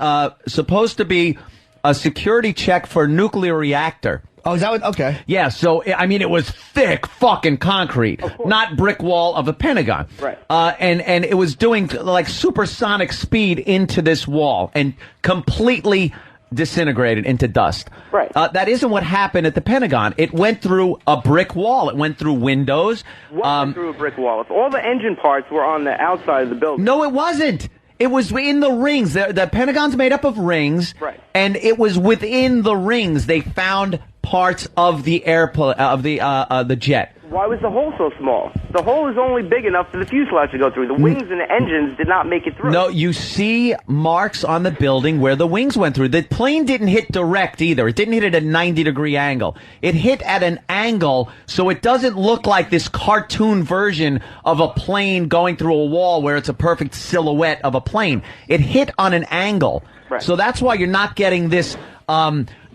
supposed to be a security check for a nuclear reactor. Oh, is that what? Okay. Yeah, so, I mean, it was thick fucking concrete, not brick wall of a Pentagon. Right. And it was doing, like, supersonic speed into this wall and completely disintegrated into dust. Right. That isn't what happened at the Pentagon. It went through a brick wall. It went through windows. What went through a brick wall? If all the engine parts were on the outside of the building. No, it wasn't. It was in the rings. The Pentagon's made up of rings. Right. And it was within the rings. They found parts of the the jet. Why was the hole so small? The hole is only big enough for the fuselage to go through. The wings and the engines did not make it through. No, you see marks on the building where the wings went through. The plane didn't hit direct either. It didn't hit at a 90-degree angle. It hit at an angle, so it doesn't look like this cartoon version of a plane going through a wall where it's a perfect silhouette of a plane. It hit on an angle. Right. So that's why you're not getting this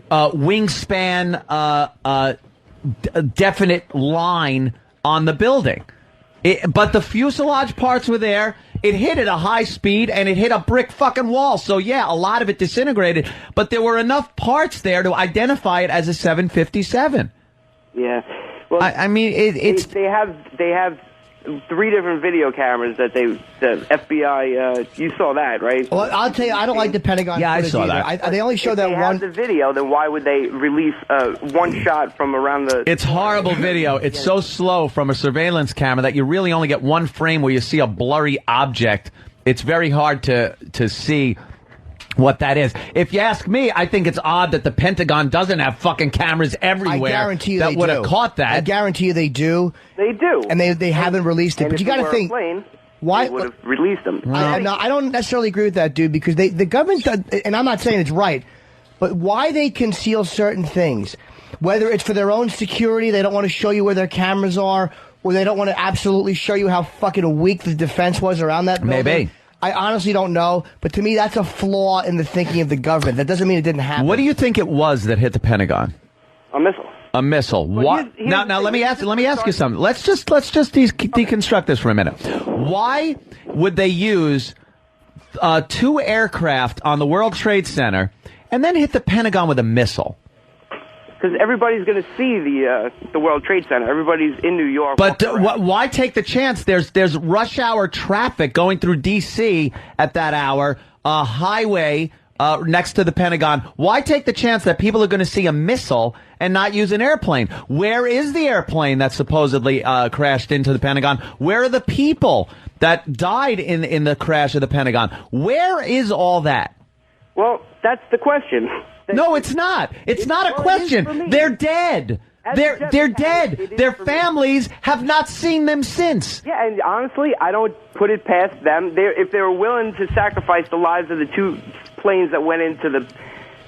wingspan definite line on the building. But the fuselage parts were there. It hit at a high speed, and it hit a brick fucking wall. So, yeah, a lot of it disintegrated. But there were enough parts there to identify it as a 757. Yeah. Well, I mean, it's... They have 3 different video cameras that the FBI, you saw that, right? Well, I'll tell you, I don't like the Pentagon. Yeah, I saw either. that. They only showed that one. If they have the video, then why would they release one shot from around the... It's horrible video. It's so slow from a surveillance camera that you really only get one frame where you see a blurry object. It's very hard to see what that is. If you ask me, I think it's odd that the Pentagon doesn't have fucking cameras everywhere. I guarantee you that they would have caught that. I guarantee you they do. They do. And they haven't released it. And But you got to think, why they would have released them. I don't necessarily agree with that, dude, because the government, and I'm not saying it's right, but why they conceal certain things, whether it's for their own security, they don't want to show you where their cameras are, or they don't want to absolutely show you how fucking weak the defense was around that building. Maybe. I honestly don't know, but to me, that's a flaw in the thinking of the government. That doesn't mean it didn't happen. What do you think it was that hit the Pentagon? A missile. A missile. What? Now let me ask you something. Let's just deconstruct this for a minute. Why would they use 2 aircraft on the World Trade Center and then hit the Pentagon with a missile? Because everybody's going to see the World Trade Center. Everybody's in New York. But why take the chance? There's rush hour traffic going through D.C. at that hour, a highway next to the Pentagon. Why take the chance that people are going to see a missile and not use an airplane? Where is the airplane that supposedly crashed into the Pentagon? Where are the people that died in the crash of the Pentagon? Where is all that? Well, that's the question. No, it's not. It's not a question. They're dead. They're dead. Their families have not seen them since. Yeah, and honestly, I don't put it past them. If they were willing to sacrifice the lives of the 2 planes that went into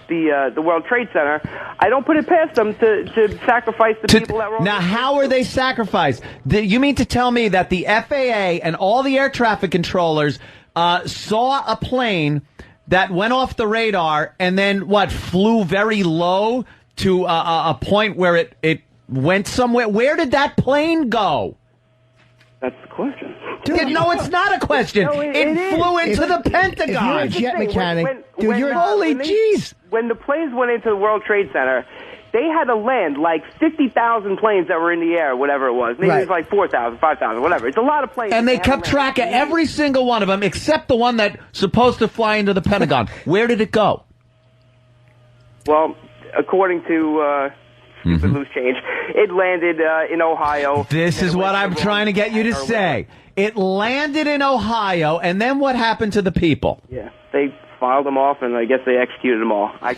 the World Trade Center, I don't put it past them to sacrifice the people that were on Now, how are they sacrificed? You mean to tell me that the FAA and all the air traffic controllers saw a plane that went off the radar and then, flew very low to a point where it went somewhere? Where did that plane go? That's the question. Dude, no, it's not a question. No, it flew into the Pentagon. If you're a jet mechanic, holy jeez. When the planes went into the World Trade Center, they had to land like 50,000 planes that were in the air, whatever it was. Maybe it was like 4,000, 5,000, whatever. It's a lot of planes. And they kept track of every single one of them except the one that's supposed to fly into the Pentagon. Where did it go? Well, according to loose change, it landed in Ohio. This is what I'm trying to get you to say. It landed in Ohio, and then what happened to the people? Yeah, they filed them off, and I guess they executed them all. Now,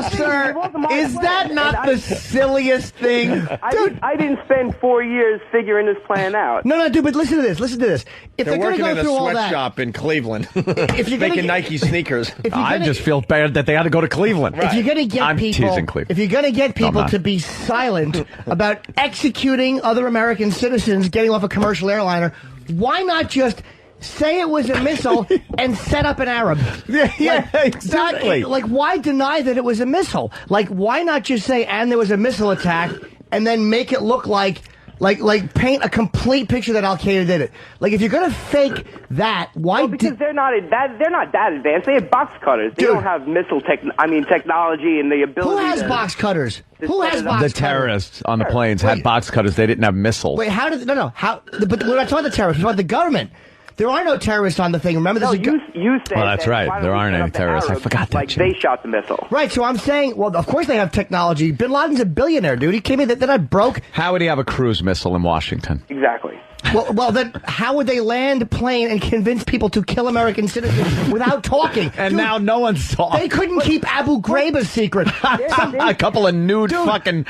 sir, is that not the silliest thing? I didn't spend 4 years figuring this plan out. No, dude, but listen to this. If they're going to working go in through a all that, sweatshop in Cleveland, if you're making Nike sneakers. I just feel bad that they had to go to Cleveland. If you're going to get I'm teasing Cleveland. If you're going to get people to be silent about executing other American citizens getting off a commercial airliner, why not just say it was a missile and set up an Arab? Yeah, exactly. Why deny that it was a missile? Why not just say, and there was a missile attack, and then make it look like Like paint a complete picture that Al Qaeda did it. Like if you're gonna fake that, why? Because they're not that advanced. They have box cutters. They don't have missile technology and the ability. Who has box cutters? Who has box cutters? The terrorists on the planes had box cutters. They didn't have missiles. Wait, how did how? But we're not talking about the terrorists. We're talking about the government. There are no terrorists on the thing. Remember, this you said. Well, that's right. There aren't any terrorists. I forgot that. Like they shot the missile. Right. So I'm saying, well, of course they have technology. Bin Laden's a billionaire, dude. He came in. They're not broke. How would he have a cruise missile in Washington? Exactly. Well, then how would they land a plane and convince people to kill American citizens without talking? And now no one saw. They couldn't keep Abu Ghraib a secret. A couple of nude fucking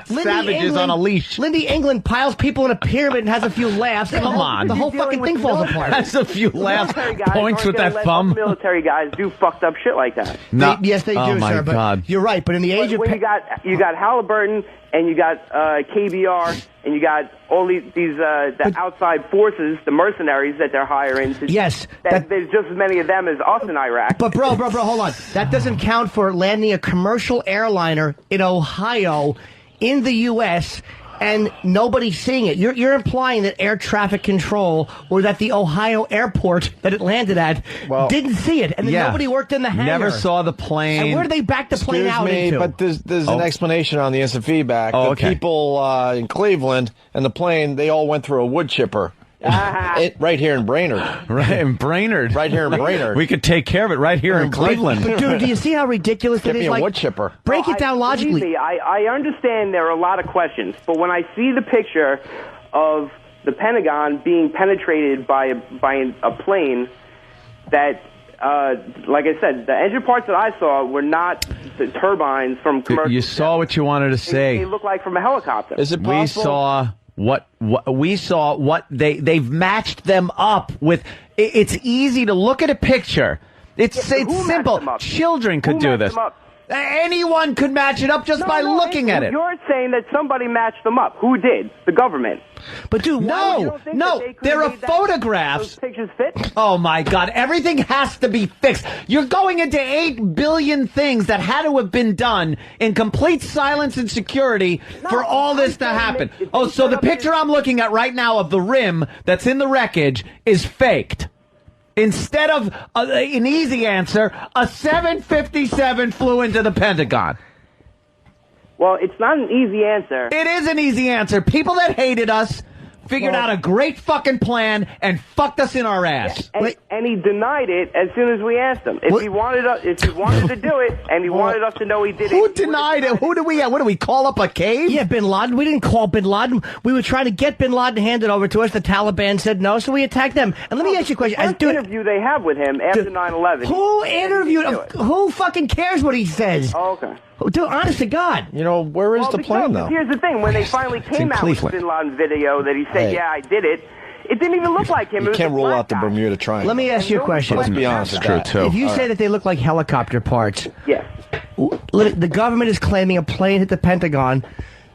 savages on a leash. Lindy England piles people in a pyramid and has a few laughs. Come on. The whole fucking thing falls apart. Has a few laughs. Points with that thumb. Military guys do fucked up shit like that. No. Yes, they do, oh my sir. But God. you're right. But in the age of you got Halliburton and you got KBR and you got all these the outside forces, the mercenaries that they're hiring. Yes, there's just as many of them as us in Iraq. But bro, hold on. That doesn't count for landing a commercial airliner in Ohio, in the U.S. and nobody's seeing it. You're implying that air traffic control or that the Ohio airport that it landed at didn't see it, and then nobody worked in the hangar. Never saw the plane. And where did they back the plane out into? But there's an explanation on the instant feedback. Oh, the people in Cleveland and the plane, they all went through a wood chipper. Right here in Brainerd. Right in Brainerd. Right here in Brainerd. We could take care of it right here in Cleveland. But dude, do you see how ridiculous it is? Get me a like, wood chipper. Break it down logically. Believe me, I understand there are a lot of questions, but when I see the picture of the Pentagon being penetrated by a plane that, like I said, the engine parts that I saw were not the turbines from commercial. You saw what you wanted to say. They look like from a helicopter. Is it possible? We saw what they've matched them up with. It's easy to look at a picture. It's simple. Children could do this. Anyone could match it up just by looking at it. You're saying that somebody matched them up. Who did? The government. But dude, no, there are photographs. Those pictures fit? Oh my God, everything has to be fixed. You're going into 8 billion things that had to have been done in complete silence and security for all this to happen. Oh, so the picture I'm looking at right now of the rim that's in the wreckage is faked. Instead of an easy answer, a 757 flew into the Pentagon. Well, it's not an easy answer. It is an easy answer. People that hated us figured out a great fucking plan and fucked us in our ass. And he denied it as soon as we asked him. If he wanted to do it, and he wanted us to know he did it. Who denied it? What do we call up a cave? Yeah, Bin Laden. We didn't call Bin Laden. We were trying to get Bin Laden handed over to us. The Taliban said no, so we attacked them. And let me ask you a question. The interview they have with him after 9/11. Who interviewed him? Who fucking cares what he says? Oh, okay. Dude, honest to God. You know, where is the plan, though? Here's the thing. When they finally came out with Bin Laden's video that he said, yeah, I did it, it didn't even look like him. You can't rule out the Bermuda Triangle. Let me ask you a question. Let's be honest with that. True, too. If you say that they look like helicopter parts, yes. The government is claiming a plane hit the Pentagon,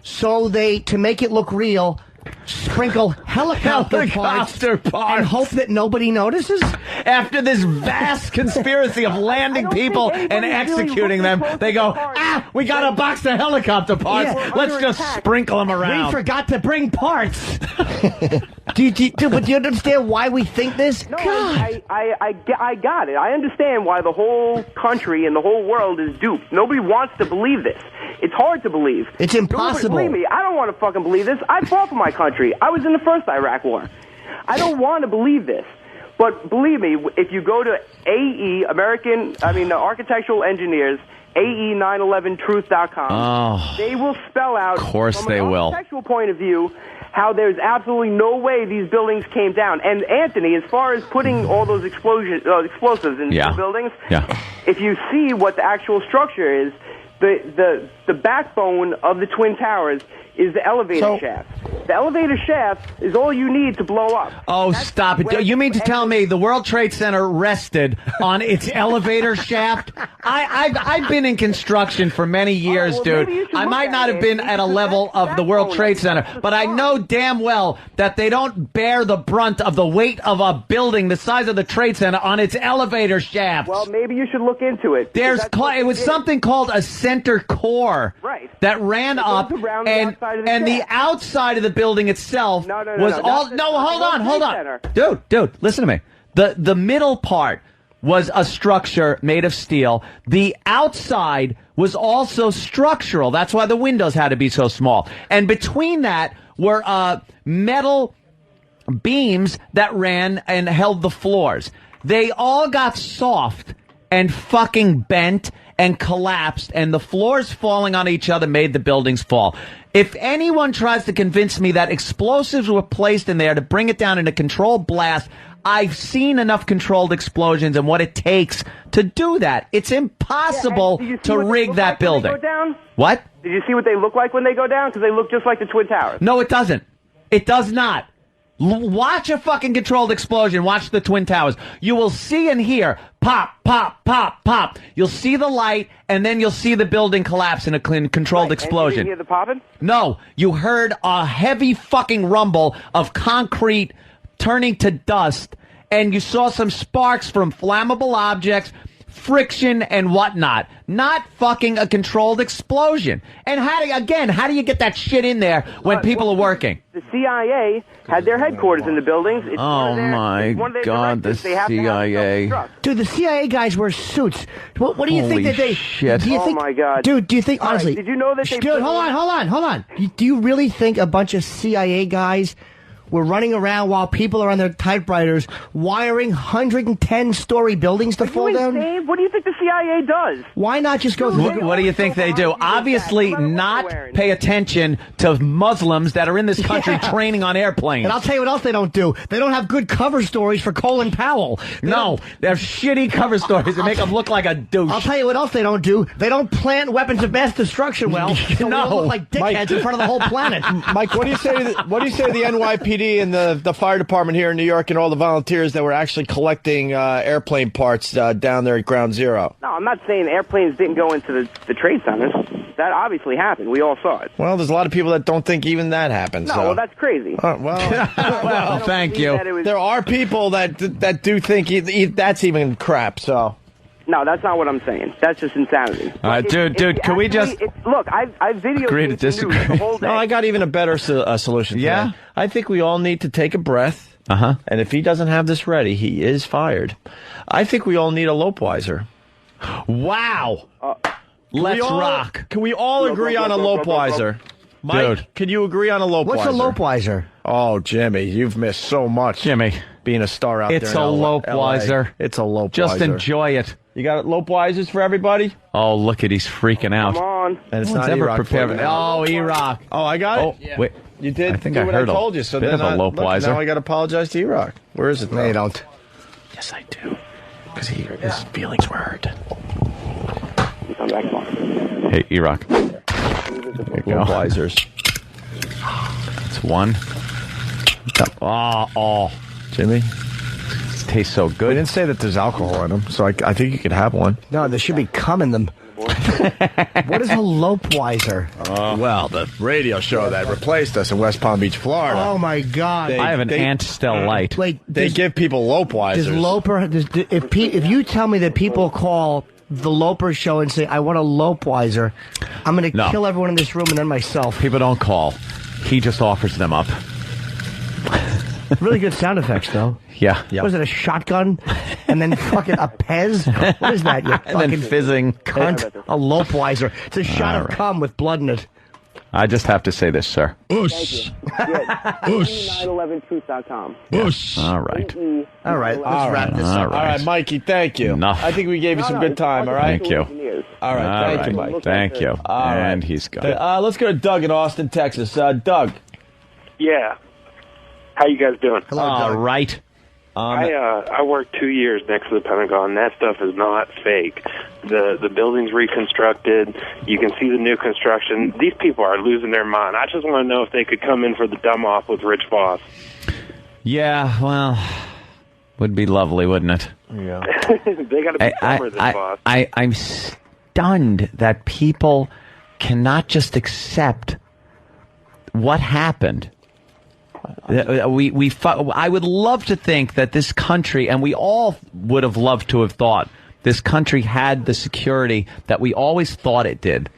so to make it look real, sprinkle helicopter parts and hope that nobody notices? After this vast conspiracy of landing people and executing them, they go, we got a box of helicopter parts. Yeah. Let's just sprinkle them around. We forgot to bring parts. But do you understand why we think this? No, I got it. I understand why the whole country and the whole world is duped. Nobody wants to believe this. It's hard to believe. It's impossible. Believe me, I don't want to fucking believe this. I fought for my country. I was in the first Iraq War. I don't want to believe this. But believe me, if you go to AE, the Architectural Engineers, AE911truth.com, they will spell out, from an architectural point of view, how there's absolutely no way these buildings came down. And Anthony, as far as putting all those explosives in the buildings, if you see what the actual structure is, the backbone of the Twin Towers is the elevator shaft. The elevator shaft is all you need to blow up. Oh, stop it. You mean to tell me the World Trade Center rested on its elevator shaft? I've been in construction for many years, dude. I might not have been at a level of the World Trade Center, but I know damn well that they don't bear the brunt of the weight of a building the size of the Trade Center on its elevator shaft. Well, maybe you should look into it. It was something called a center core. floor that ran up, and the outside of the building itself was all. No, hold on. Dude, listen to me. The middle part was a structure made of steel. The outside was also structural. That's why the windows had to be so small. And between that were metal beams that ran and held the floors. They all got soft and fucking bent and collapsed, and the floors falling on each other made the buildings fall. If anyone tries to convince me that explosives were placed in there to bring it down in a controlled blast, I've seen enough controlled explosions and what it takes to do that. It's impossible to rig that building. What? Did you see what they look like when they go down? Because they look just like the Twin Towers. No, it doesn't. It does not. Watch a fucking controlled explosion. Watch the Twin Towers. You will see and hear pop, pop, pop, pop. You'll see the light, and then you'll see the building collapse in a controlled explosion. And you didn't hear the popping? No, you heard a heavy fucking rumble of concrete turning to dust, and you saw some sparks from flammable objects, friction and whatnot. Not fucking a controlled explosion. And how do you get that shit in there when people are working? The CIA had their headquarters in the buildings. It's my God, the CIA. Dude, the CIA guys wear suits. What do you think that they... shit. Do you think, my God. Dude, do you think, honestly... Did you know that they... Dude, hold on. Do you really think a bunch of CIA guys were running around while people are on their typewriters wiring 110-story buildings to fall down? Insane? What do you think the CIA does? Why not just go... What do you think they do? Obviously not pay attention to Muslims that are in this country training on airplanes. And I'll tell you what else they don't do. They don't have good cover stories for Colin Powell. They have shitty cover stories that make them look like a douche. I'll tell you what else they don't do. They don't plant weapons of mass destruction well. So they don't look like dickheads in front of the whole planet. Mike, what do you say to the NYPD and the fire department here in New York and all the volunteers that were actually collecting airplane parts down there at Ground Zero? No, I'm not saying airplanes didn't go into the trade centers. That obviously happened. We all saw it. Well, there's a lot of people that don't think even that happens. No, well, that's crazy. Well, thank you. There are people that do think that's even crap, so... No, that's not what I'm saying. That's just insanity. All right, dude, can we just... Look, I've videotaped the news the whole day. No, I got even a better solution. Yeah? Today. I think we all need to take a breath. And if he doesn't have this ready, he is fired. I think we all need a Lopeweiser. Wow. Let's rock. Can we all agree on a Lopeweiser? Mike, dude, can you agree on a Lopeweiser? What's a Lopeweiser? Oh, Jimmy, you've missed so much. Jimmy. Being a star out it's there. A Lopeweiser. It's a Lopeweiser. Just enjoy it. You got Lopeweisers for everybody? Oh, look at he's freaking out. Come on. And it's not prepared. Oh, E-Rock. Oh, I got it? Yeah. Wait. You did? I think do I what heard I told you. So bit then of a Lopeweiser. Now I got to apologize to E-Rock. Where is it? No, you don't. Yes, I do. Because his feelings were hurt. Hey, E-Rock. There you go. Lopeweisers. It's one. Oh. Jimmy? It tastes so good. I didn't say that there's alcohol in them, so I think you could have one. No, there should be cum in them. What is a Lopeweiser? Well, the radio show that replaced us in West Palm Beach, Florida. Oh, my God. I have an Ant-Stel Light. Like, they give people Lopeweisers. If you tell me that people call the Loper show and say, I want a Lopeweiser, I'm going to kill everyone in this room and then myself. People don't call. He just offers them up. Really good sound effects, though. Yeah. Was it a shotgun? And then fucking a Pez? What is that? You and then fizzing. Cunt. A Lopeweiser. It's a shot of cum with blood in it. I just have to say this, sir. Ush. 911truth.com. Ush. All right. All right. Let's wrap this up. All right, Mikey, thank you. Enough. I think we gave you some good time, all right? Thank you. All right, thank you, Mike. Thank you. And he's gone. Let's go to Doug in Austin, Texas. Doug. Yeah. How you guys doing? Hello, Doug. All right. I worked 2 years next to the Pentagon. That stuff is not fake. The building's reconstructed. You can see the new construction. These people are losing their mind. I just want to know if they could come in for the dumb off with Rich Voss. Yeah, well, would be lovely, wouldn't it? Yeah. They got to be dumber than Voss. I'm stunned that people cannot just accept what happened. I would love to think that this country, and we all would have loved to have thought, this country had the security that we always thought it did.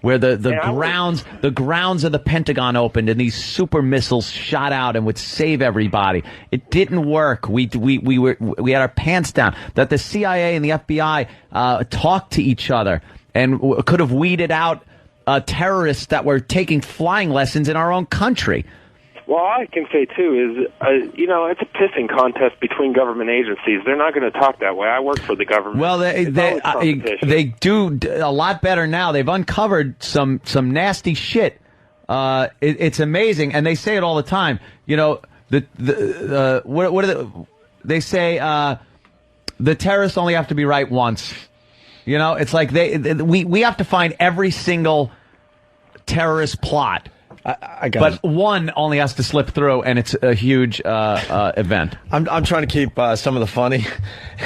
where the grounds of the Pentagon opened and these super missiles shot out and would save everybody. It didn't work. We had our pants down. That the CIA and the FBI talked to each other and could have weeded out terrorists that were taking flying lessons in our own country. Well, all I can say, too, is, it's a pissing contest between government agencies. They're not going to talk that way. I work for the government. Well, they do a lot better now. They've uncovered some nasty shit. It's amazing, and they say it all the time. You know, they say the terrorists only have to be right once. You know, it's like we have to find every single terrorist plot. But one only has to slip through, and it's a huge event. I'm trying to keep some of the funny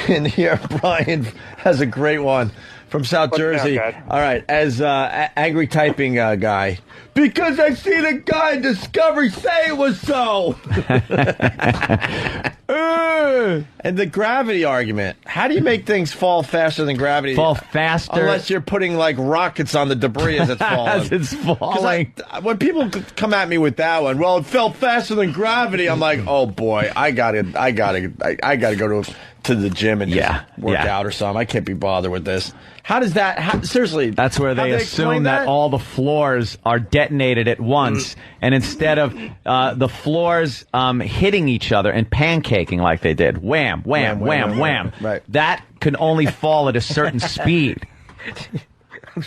in here. Brian has a great one from South Jersey. All right, as angry typing guy. Because I see the guy in Discovery say it was so. And the gravity argument. How do you make things fall faster than gravity? Fall faster? Unless you're putting, like, rockets on the debris as it's falling. As it's falling. When people come at me with that one, well, it fell faster than gravity, I'm like, oh, boy, I gotta go to the gym and work out or something. I can't be bothered with this. How does that... seriously. That's where they assume that all the floors are detonated at once. And instead of the floors hitting each other and pancaking like they did, wham, wham, wham, wham. Right. That can only fall at a certain speed.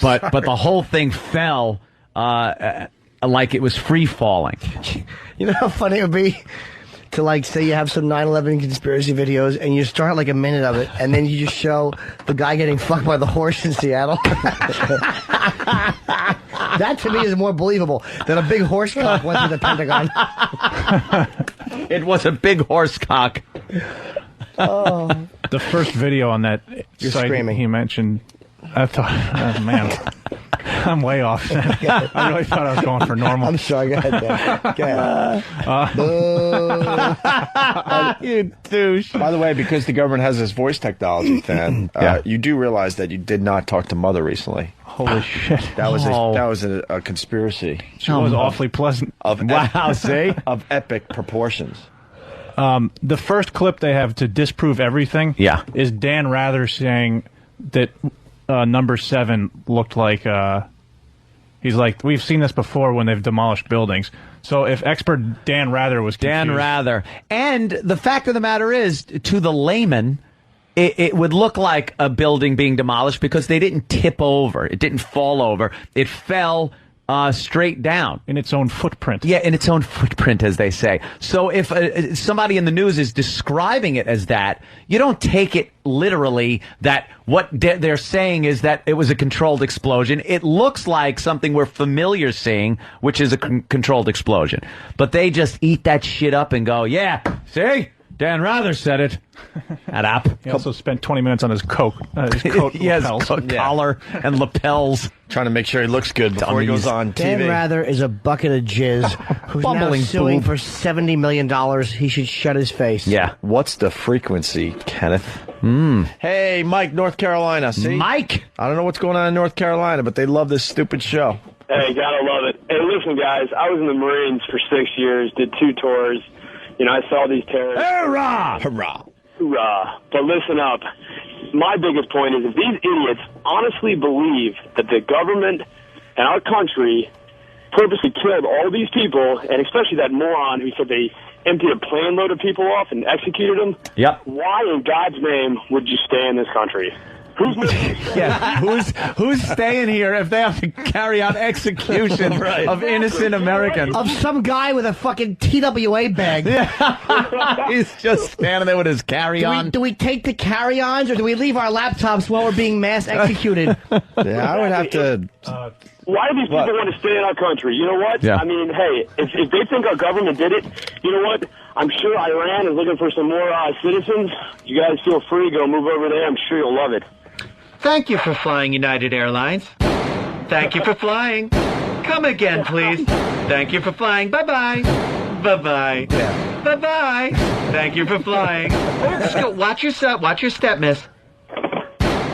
But the whole thing fell like it was free falling. You know how funny it would be? To, like, say you have some 9/11 conspiracy videos and you start like a minute of it and then you just show the guy getting fucked by the horse in Seattle. That to me is more believable than a big horse cock went through the Pentagon. It was a big horse cock. Oh. The first video on that site screaming. He mentioned, I thought, oh, man, I'm way off. I really thought I was going for normal. I'm sorry. Go ahead, Dan. Go ahead. You douche. By the way, because the government has this voice technology thing, you do realize that you did not talk to Mother recently. Holy shit. That was a conspiracy. She was awfully pleasant. See? Of epic proportions. The first clip they have to disprove everything is Dan Rather saying that number 7 looked like he's like, we've seen this before when they've demolished buildings. So if expert Dan Rather was confused. Dan Rather. And the fact of the matter is, to the layman, it would look like a building being demolished because they didn't tip over. It didn't fall over. It fell straight down. In its own footprint. Yeah, in its own footprint, as they say. So if somebody in the news is describing it as that, you don't take it literally that what they're saying is that it was a controlled explosion. It looks like something we're familiar seeing, which is a controlled explosion. But they just eat that shit up and go, yeah, see? Dan Rather said it. That up. He also spent 20 minutes on his coat he has collar and lapels. Trying to make sure he looks good before he goes on TV. Dan Rather is a bucket of jizz who's now suing for $70 million. He should shut his face. Yeah. What's the frequency, Kenneth? Hey, Mike, North Carolina. See? Mike! I don't know what's going on in North Carolina, but they love this stupid show. Hey, gotta love it. Hey, listen, guys, I was in the Marines for 6 years, did 2 tours. You know, I saw these terrorists. Hurrah! Hurrah! Hoorah. But listen up. My biggest point is if these idiots honestly believe that the government and our country purposely killed all these people, and especially that moron who said they emptied a plane load of people off and executed them, why in God's name would you stay in this country? Who's staying here if they have to carry out execution of innocent Americans? Of some guy with a fucking TWA bag. He's just standing there with his carry-on. Do we take the carry-ons, or do we leave our laptops while we're being mass executed? Yeah, I would have to... Why do these people want to stay in our country? You know what? Yeah. I mean, hey, if they think our government did it, you know what? I'm sure Iran is looking for some more citizens. You guys feel free. Go move over there. I'm sure you'll love it. Thank you for flying United Airlines. Thank you for flying. Come again, please. Thank you for flying. Bye-bye. Bye-bye. Yeah. Bye-bye. Thank you for flying. Watch your step, miss.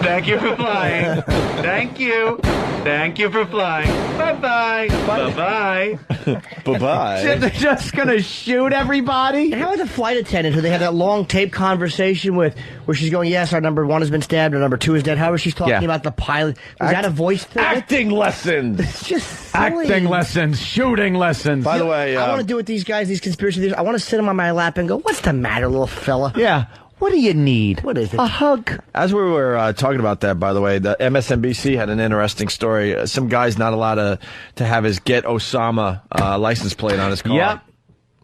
Thank you for flying. Thank you. Thank you for flying. Bye-bye. Bye-bye. Bye-bye. They're just going to shoot everybody? And how is a flight attendant who they had that long tape conversation with where she's going, yes, our number 1 has been stabbed, our number 2 is dead. How is she talking about the pilot? Was that a voice thing? Acting lessons. It's just silly. Acting lessons. Shooting lessons. By the way... I want to do with these guys, these conspiracy theories. I want to sit them on my lap and go, what's the matter, little fella? Yeah. What do you need? What is it? A hug. As we were talking about that, by the way, the MSNBC had an interesting story. Some guy's not allowed to have his Get Osama license plate on his car. Yep.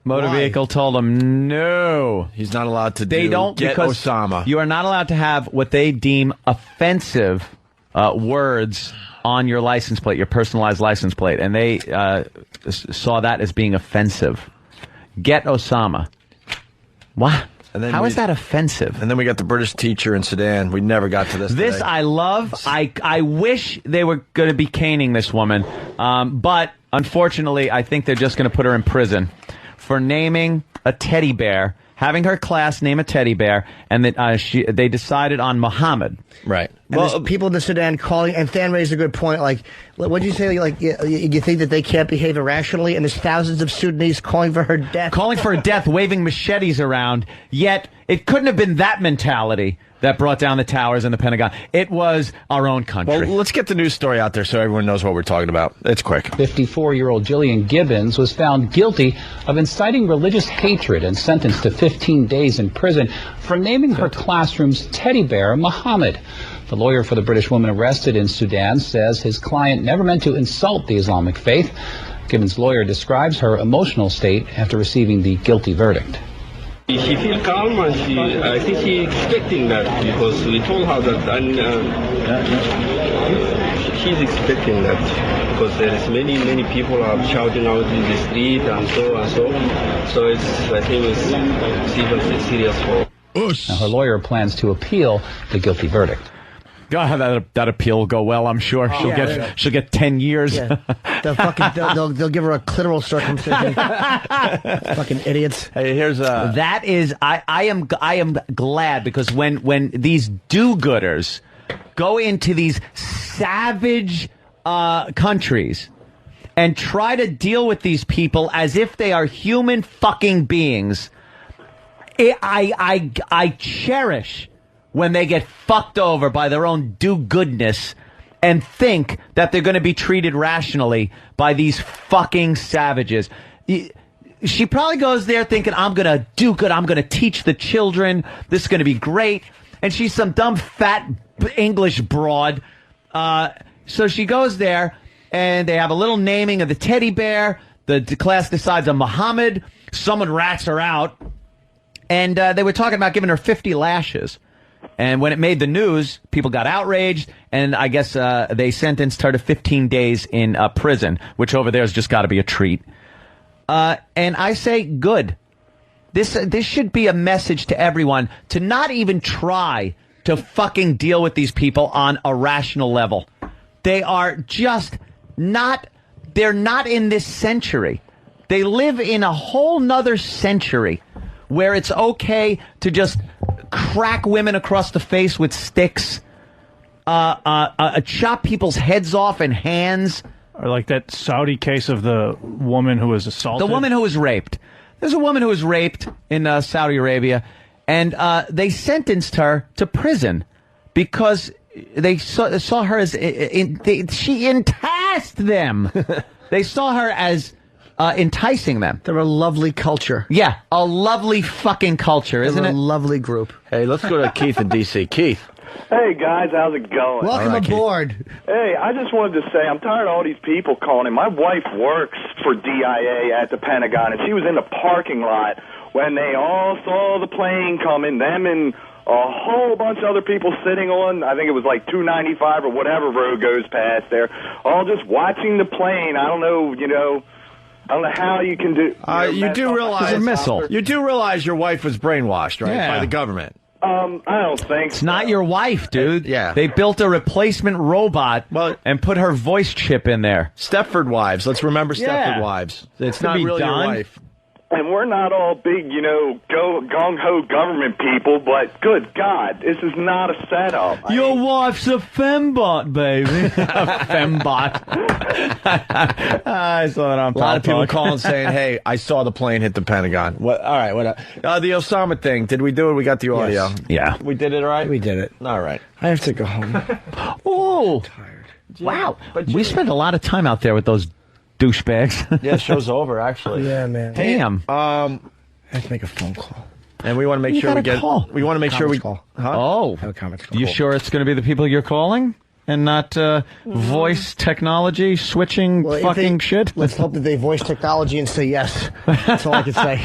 Motor vehicle told him no. He's not allowed to They don't Get because Osama. You are not allowed to have what they deem offensive words on your license plate, your personalized license plate. And they saw that as being offensive. Get Osama. What? How is that offensive? And then we got the British teacher in Sudan. We never got to this. This I love. I wish they were going to be caning this woman, but unfortunately, I think they're just going to put her in prison for naming a teddy bear, having her class name a teddy bear, and that they decided on Muhammad. Right. And well, people in the Sudan calling, and Than raised a good point. Like, what did you say? Like, you think that they can't behave irrationally, and there's thousands of Sudanese calling for her death, waving machetes around. Yet it couldn't have been that mentality that brought down the towers and the Pentagon. It was our own country. Well, let's get the news story out there so everyone knows what we're talking about. It's quick. 54-year-old Jillian Gibbons was found guilty of inciting religious hatred and sentenced to 15 days in prison for naming her classroom's teddy bear Muhammad. The lawyer for the British woman arrested in Sudan says his client never meant to insult the Islamic faith. Gibbons' lawyer describes her emotional state after receiving the guilty verdict. She feels calm, and I think she's expecting that because we told her that, and she's expecting that because there is many people are shouting out in the street and so and so. So I think it's even serious for us. Now, her lawyer plans to appeal the guilty verdict. God, that appeal will go well, I'm sure. She'll get 10 years. Yeah. They'll give her a clitoral circumcision. Fucking idiots. Hey, here's that is I am glad because when these do-gooders go into these savage countries and try to deal with these people as if they are human fucking beings, I cherish when they get fucked over by their own do-goodness and think that they're going to be treated rationally by these fucking savages. She probably goes there thinking, I'm going to do good, I'm going to teach the children, this is going to be great. And she's some dumb, fat English broad. So she goes there, and they have a little naming of the teddy bear. The class decides on Muhammad. Someone rats her out. And they were talking about giving her 50 lashes. And when it made the news, people got outraged, and I guess they sentenced her to 15 days in prison, which over there has just got to be a treat. And I say, good. This should be a message to everyone to not even try to fucking deal with these people on a rational level. They are just not, they're not in this century. They live in a whole nother century where it's okay to just crack women across the face with sticks, chop people's heads off and hands. Or like that Saudi case of the woman who was assaulted. The woman who was raped. There's a woman who was raped in Saudi Arabia, and they sentenced her to prison because they saw her as she enticed them. They saw her as enticing them. They're a lovely culture. Yeah, a lovely fucking culture, isn't it? A lovely group. Hey, let's go to Keith in D.C. Keith. Hey, guys, how's it going? Welcome aboard. Hey, I just wanted to say I'm tired of all these people calling in. My wife works for DIA at the Pentagon, and she was in the parking lot when they all saw the plane coming, them and a whole bunch of other people sitting on, I think it was like 295 or whatever road goes past there, all just watching the plane. I don't know, I don't know how you can do. You do realize it's a missile. You do realize your wife was brainwashed, right, Yeah. by the government. I don't think It's not your wife, dude. Yeah. They built a replacement robot and put her voice chip in there. Stepford Wives. Let's remember Stepford Yeah. Wives. It's Could not be really done. your wife. And we're not all big, gung-ho government people, but good God, this is not a setup. Your wife's a fembot, baby. Fembot. I saw it on A lot of people Talk. calling saying, hey, I saw the plane hit the Pentagon. What? All right, what? The Osama thing, did we do it? We got the audio. Yes. Yeah. We did it, right? We did it. All right. I have to go home. Oh. Wow. We spent a lot of time out there with those douchebags. Yeah, show's over, actually. Yeah, man. Damn. I have to make a phone call. And we want to make sure we get. Call. We want to make sure we. Call. Huh? Oh. Have a conference call. You sure it's going to be the people you're calling? And not voice technology switching Well, fucking shit? Let's hope that they voice technology and say yes. That's all I can say.